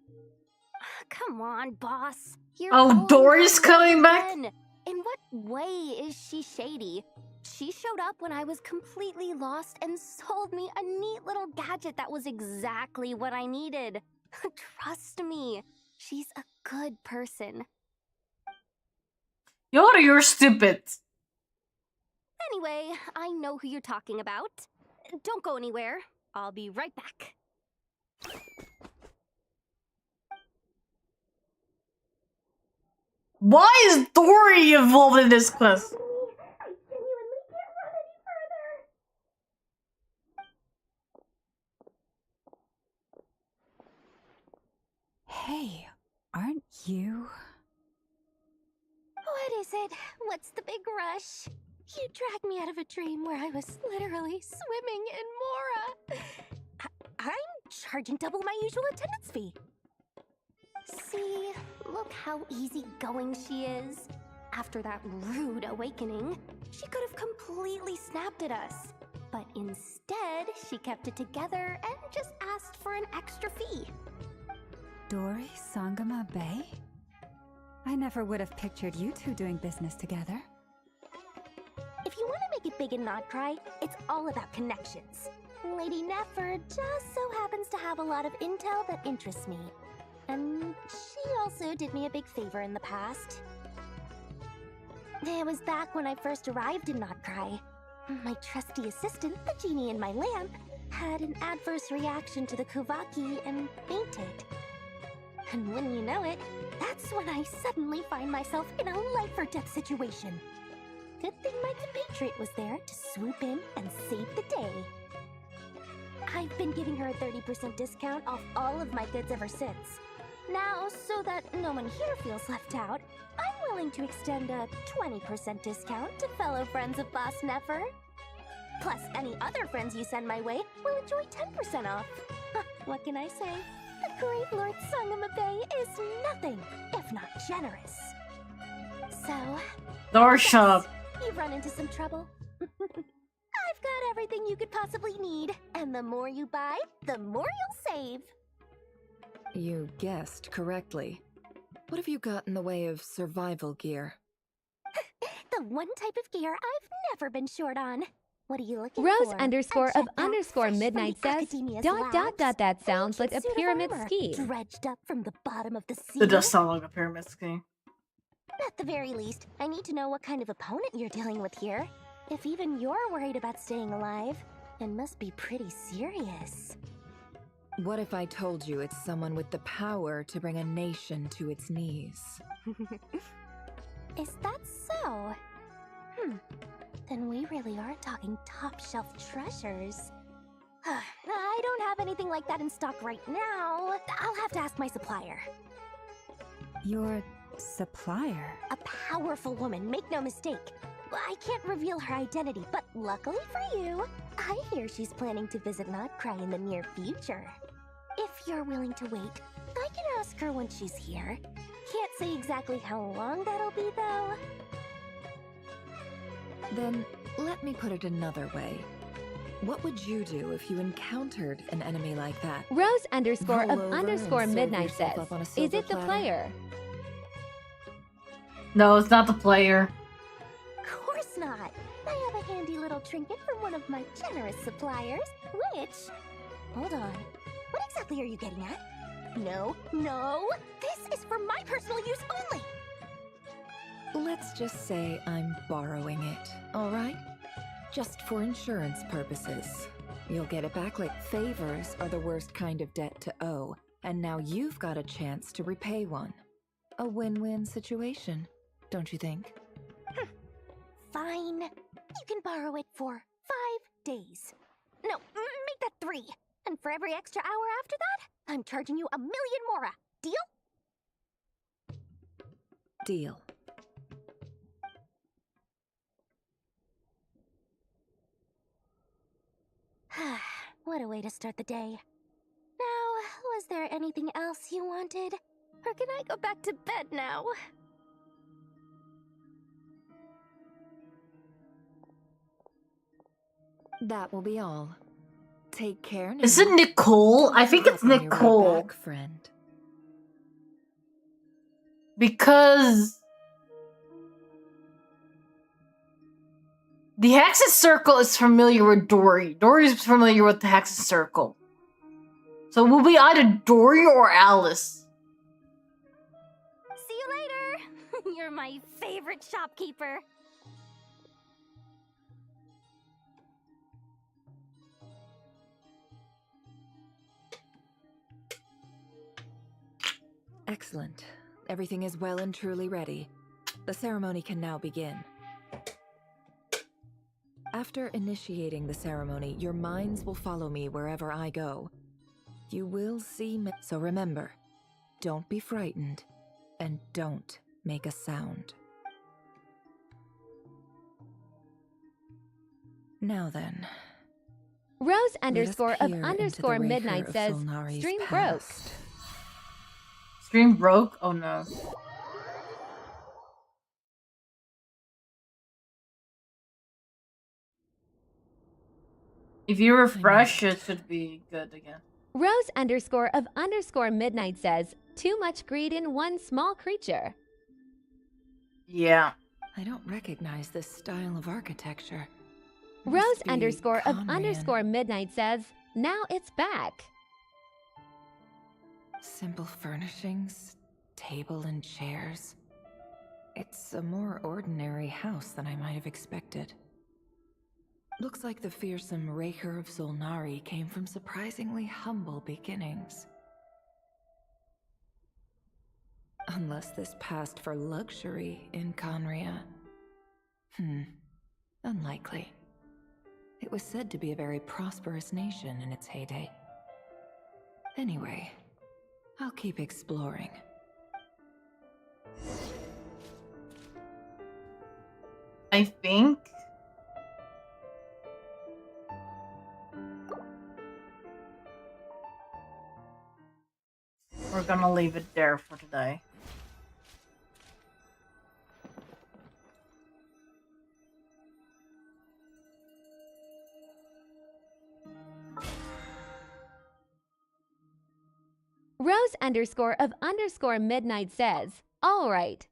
Come on, boss. You're
Oh, Dory's coming back?
again. In what way is she shady? She showed up when I was completely lost and sold me a neat little gadget that was exactly what I needed. Trust me, she's a good person.
Yoda, you're stupid.
Anyway, I know who you're talking about. Don't go anywhere. I'll be right back.
Why is Dory involved in this quest?
I genuinely can't run any further.
Hey, aren't you?
What is it? What's the big rush? You dragged me out of a dream where I was literally swimming in Mora. I'm charging double my usual attendance fee. See, look how easygoing she is. After that rude awakening, she could have completely snapped at us. But instead, she kept it together and just asked for an extra fee.
Dory Sangama Bay? I never would have pictured you two doing business together.
If you want to make it big and not cry, it's all about connections. Lady Nefer just so happens to have a lot of intel that interests me. And she also did me a big favor in the past. It was back when I first arrived in Notcry. My trusty assistant, the genie in my lamp, had an adverse reaction to the Kuvaki and fainted. And when you know it, that's when I suddenly find myself in a life-or-death situation. Good thing my compatriot was there to swoop in and save the day. I've been giving her a 30% discount off all of my goods ever since. Now, so that no one here feels left out, I'm willing to extend a 20% discount to fellow friends of Boss Nefer. Plus, any other friends you send my way will enjoy 10% off. What can I say? The great Lord Sangama Bay is nothing if not generous. So,
Door shop.
you've run into some trouble. I've got everything you could possibly need, and the more you buy, the more you'll save.
You guessed correctly. What have you got in the way of survival gear?
The one type of gear I've never been short on. What are you looking
Rose
for?
underscore
A
of
jetpack
underscore
fresh from
midnight
the
says,
Academia's
dot dot
labs?
dot that sounds like a
Ancient suit of
pyramid
armor,
scheme.
dredged up from the bottom of the sea.
It does sound like a pyramid scheme.
At the very least, I need to know what kind of opponent you're dealing with here. If even you're worried about staying alive, it must be pretty serious.
What if I told you it's someone with the power to bring a nation to its knees?
Is that so? Then we really are talking top-shelf treasures. I don't have anything like that in stock right now. I'll have to ask my supplier.
Your supplier?
A powerful woman, make no mistake. I can't reveal her identity, but luckily for you, I hear she's planning to visit Notcry in the near future. If you're willing to wait, I can ask her when she's here. Can't say exactly how long that'll be, though.
Then, let me put it another way. What would you do if you encountered an enemy like that?
Rose underscore
Roll
of
over
underscore
and serve
midnight
yourself
says,
up on a
is
silver
it the
platter?
player?
No, it's not the player.
Of course not. I have a handy little trinket from one of my generous suppliers, which... Hold on. What exactly are you getting at? No, no! This is for my personal use only!
Let's just say I'm borrowing it, alright? Just for insurance purposes. You'll get it back like favors are the worst kind of debt to owe, and now you've got a chance to repay one. A win-win situation, don't you think?
Fine. You can borrow it for 5 days. No, make that 3. And for every extra hour after that, I'm charging you 1,000,000 mora. Deal?
Deal.
What a way to start the day. Now, was there anything else you wanted? Or can I go back to bed now?
That will be all. Take care now.
Is it Nicole? I think it's
Hop on your way
Nicole.
back, friend.
Because the Hexes Circle is familiar with Dory. Dory's familiar with the Hexes Circle. So it will be either Dory or Alice.
See you later! You're my favorite shopkeeper.
Excellent. Everything is well and truly ready. The ceremony can now begin. After initiating the ceremony, your minds will follow me wherever I go. You will see me. So remember, don't be frightened, and don't make a sound. Now then.
Rose
let us
underscore of
peer into
underscore
the
midnight
Raker of
says,
Solnari's
stream broke.
past.
Stream broke? Oh no. If you refresh, it should be good again.
Rose underscore of underscore midnight says, too much greed in one small creature.
Yeah.
I don't recognize this style of architecture.
Rose
Must be
underscore of
Conran.
underscore midnight says, now it's back.
Simple furnishings, table and chairs. It's a more ordinary house than I might have expected. Looks like the fearsome Raker of Solnari came from surprisingly humble beginnings. Unless this passed for luxury in Conria. Unlikely. It was said to be a very prosperous nation in its heyday. Anyway, I'll keep exploring.
I think we're gonna leave it there for today.
Rose underscore of underscore midnight says, all right.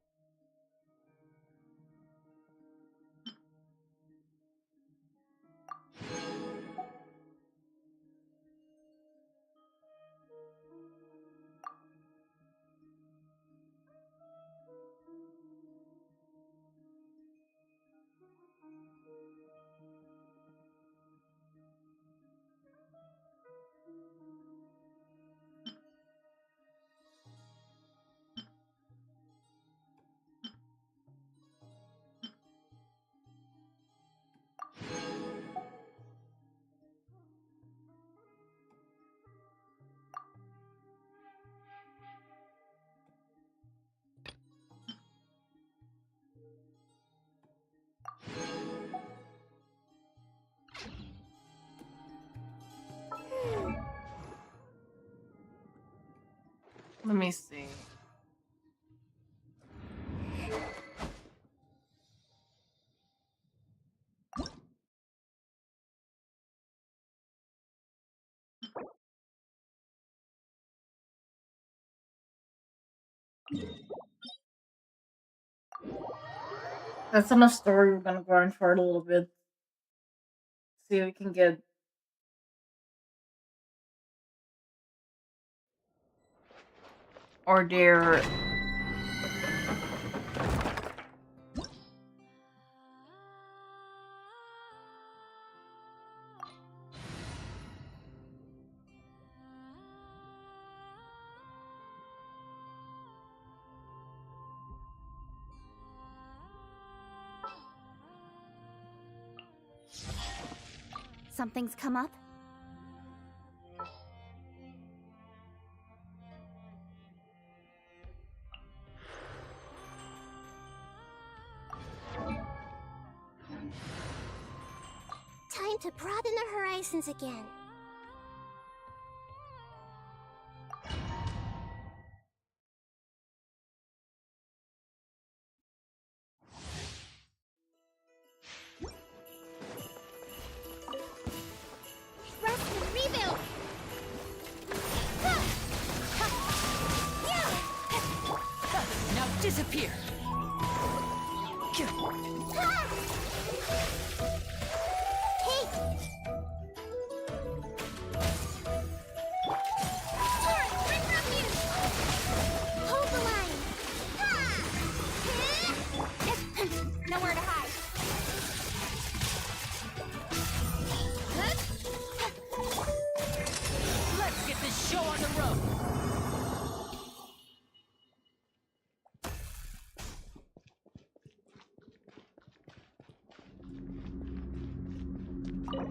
Let me see. That's enough story. We're gonna grind for it a little bit. See if we can get or their
Something's come up? Time to broaden the horizons again. Rest and rebuild!
Now disappear!
Hold the line! Nowhere to hide.
Let's get this show on the road!
Don't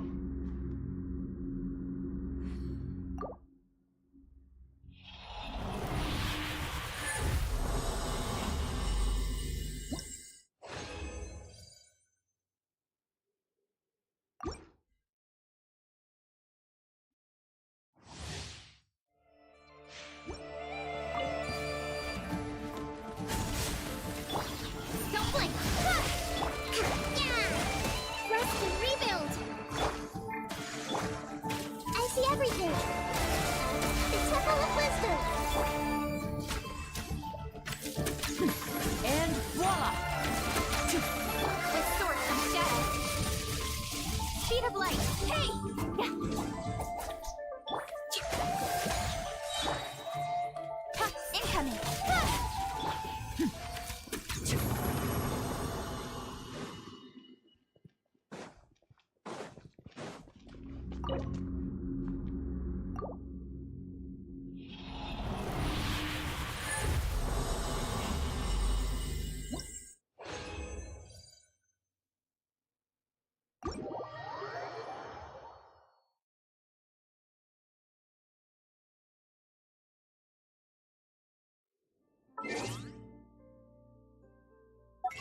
blink! Rest and rebuild! I see everything! The Temple of Wisdom!
And voila!
The Sword of Shadow! Speed of Light! Hey! Ha, incoming!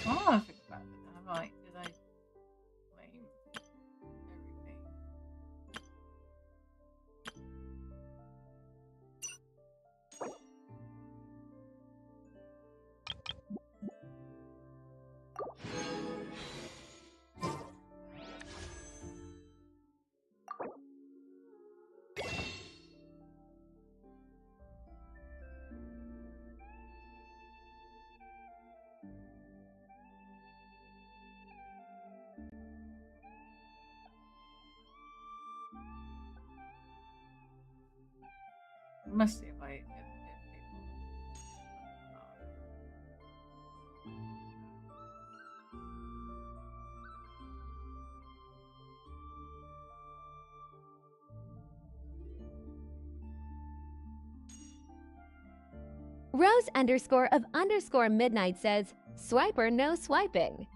Oh, I think about it. Did I claim everything? Must see if I get people.
Rose underscore of underscore midnight says, Swiper no swiping.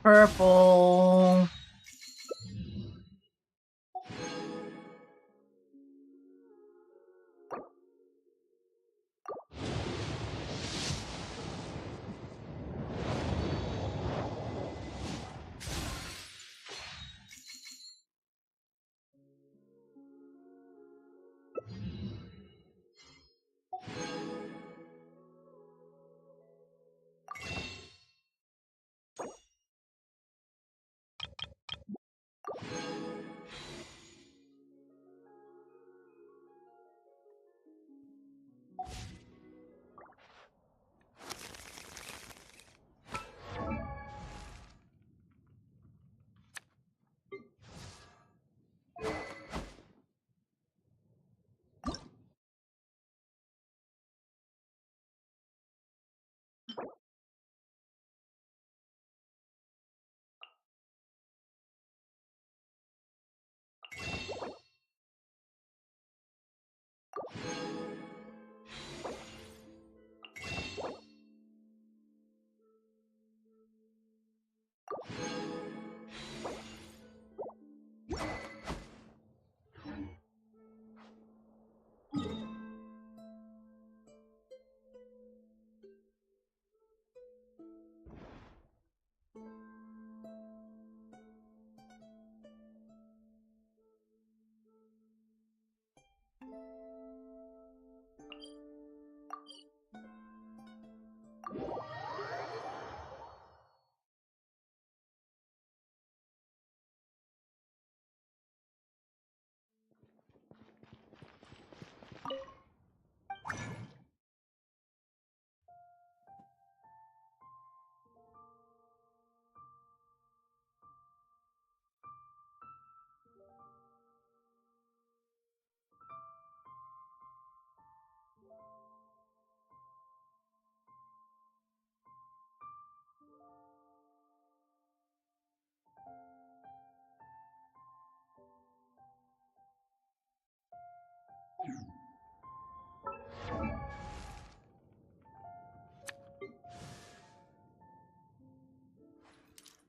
Purple.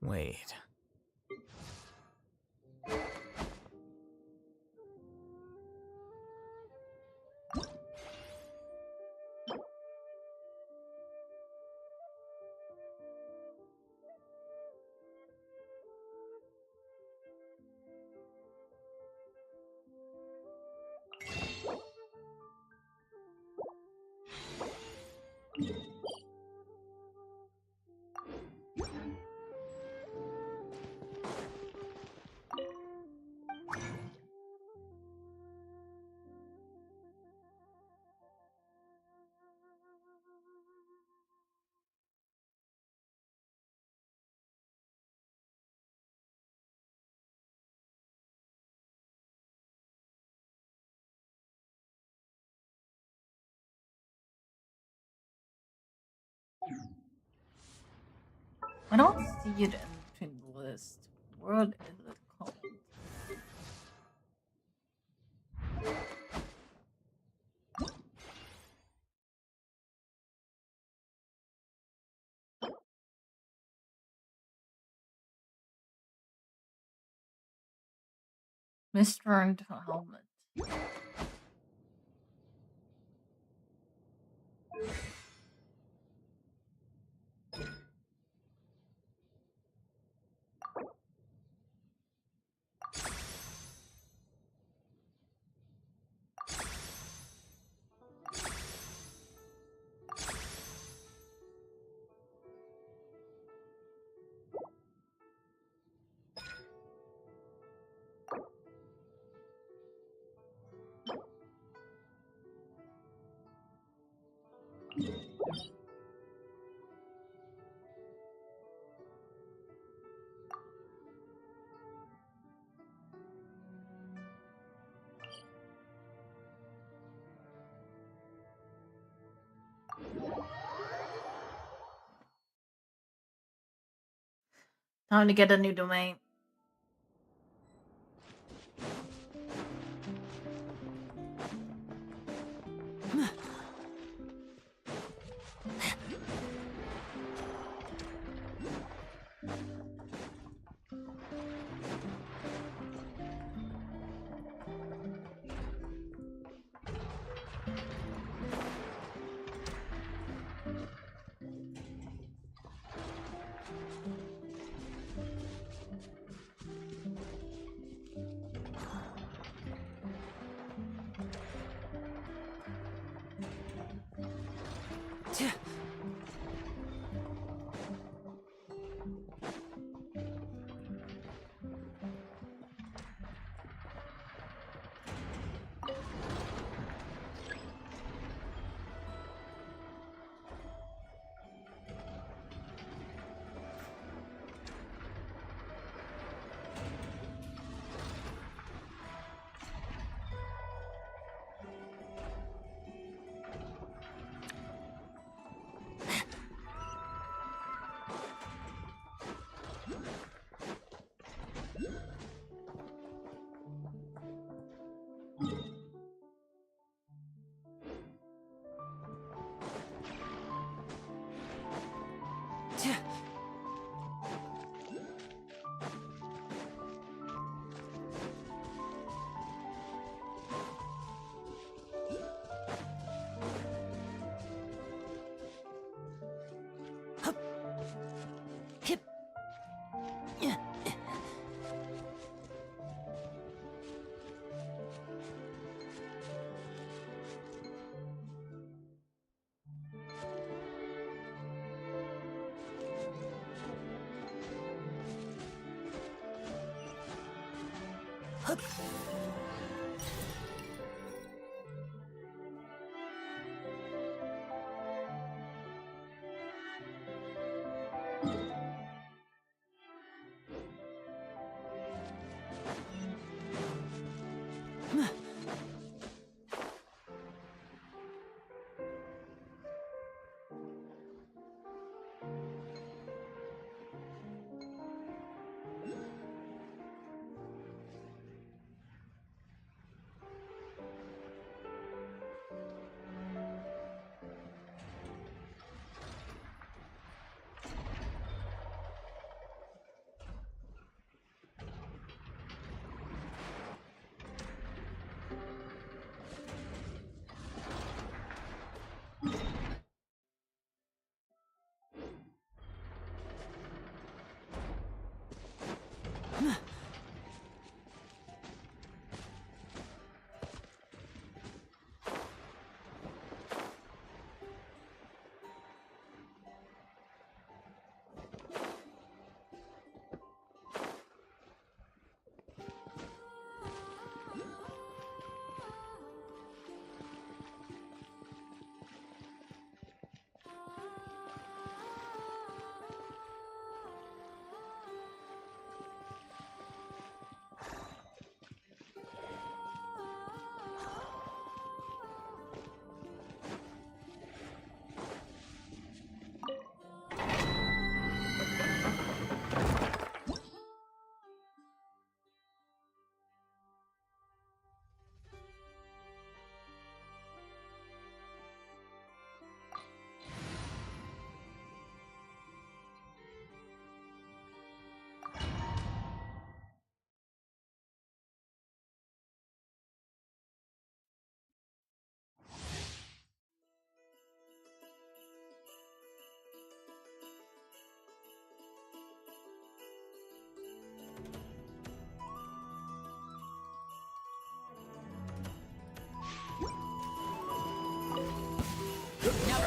Wait.
I don't see it in between the list. What is it called? Misturned helmet. Time to get a new domain.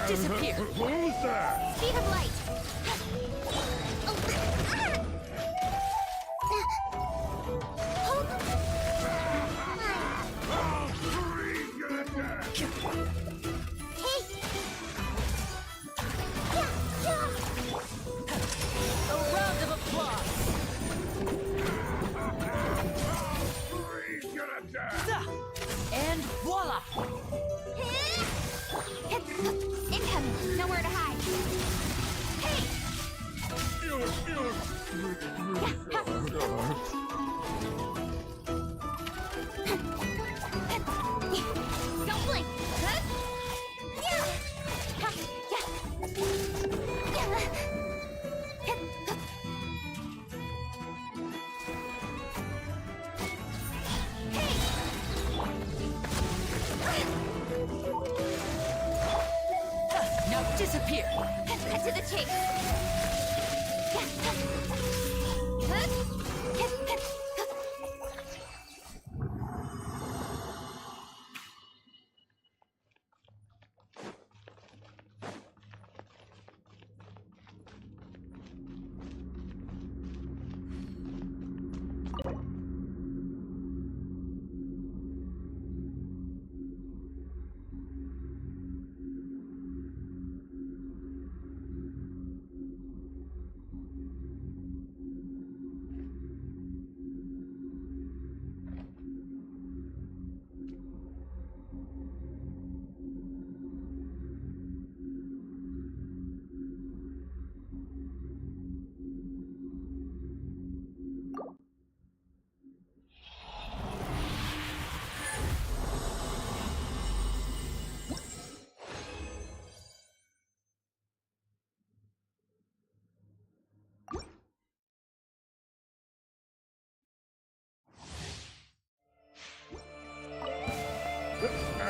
disappear.
Who's that?
Speed of light.
I'll freeze you to death!
A round of applause.
Freeze you to death!
And voila!
Incoming. Nowhere to hide. Hey! Don't blink.
Now disappear.
Cut to the chase.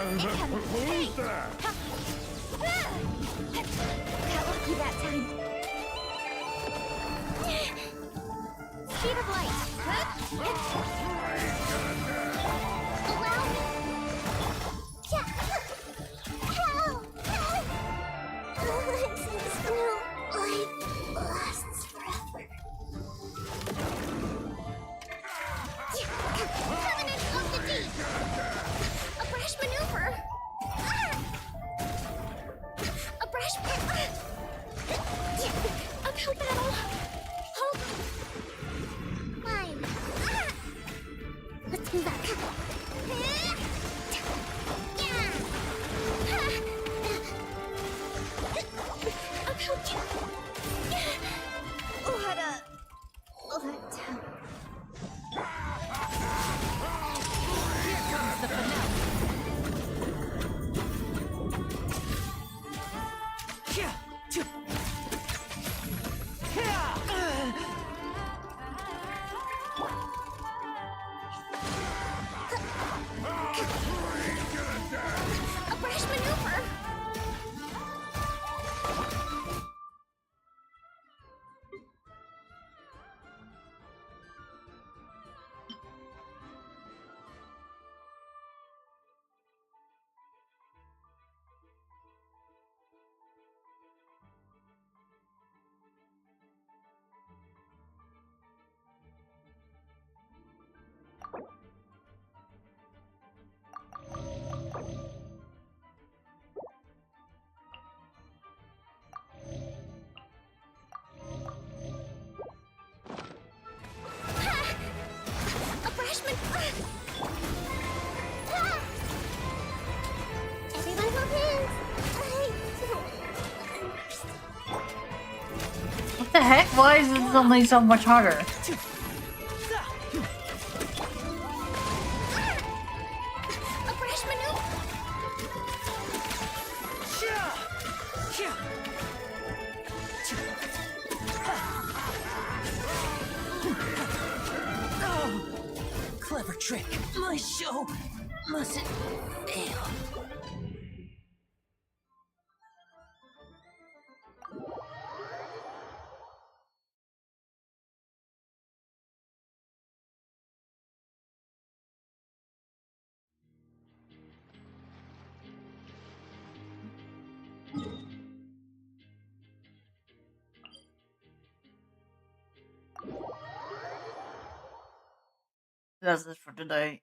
Who's that?
Got lucky that time. Speed of light. Allow me. This new life lasts forever. Covenant of the Deep. A brash maneuver. A brash uphill battle. Hold. Fine. Let's move up. Uphill. What a... letdown.
Here comes the finale.
A brash maneuver. A freshman. Everyone hold hands.
What the heck? Why is it suddenly so much harder?
A fresh maneuver.
Clever trick. My show mustn't fail.
That's it for today.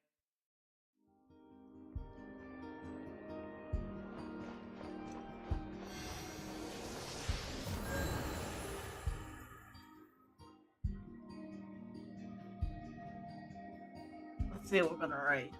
Let's see what we're gonna raid.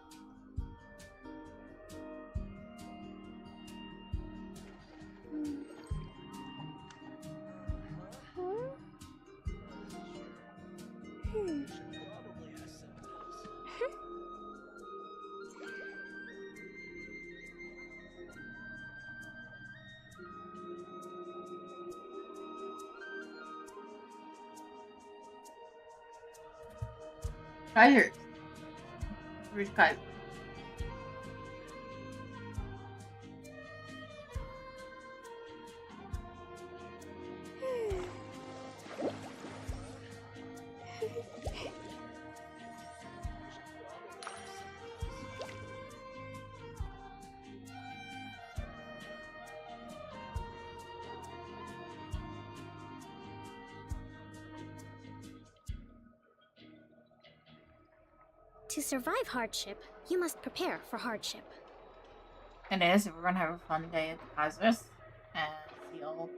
Tired. Where's Kai?
To survive hardship, you must prepare for hardship.
It is. We're gonna have a fun day at the Kaiser's. And see y'all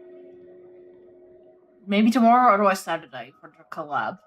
maybe tomorrow, otherwise Saturday for the collab.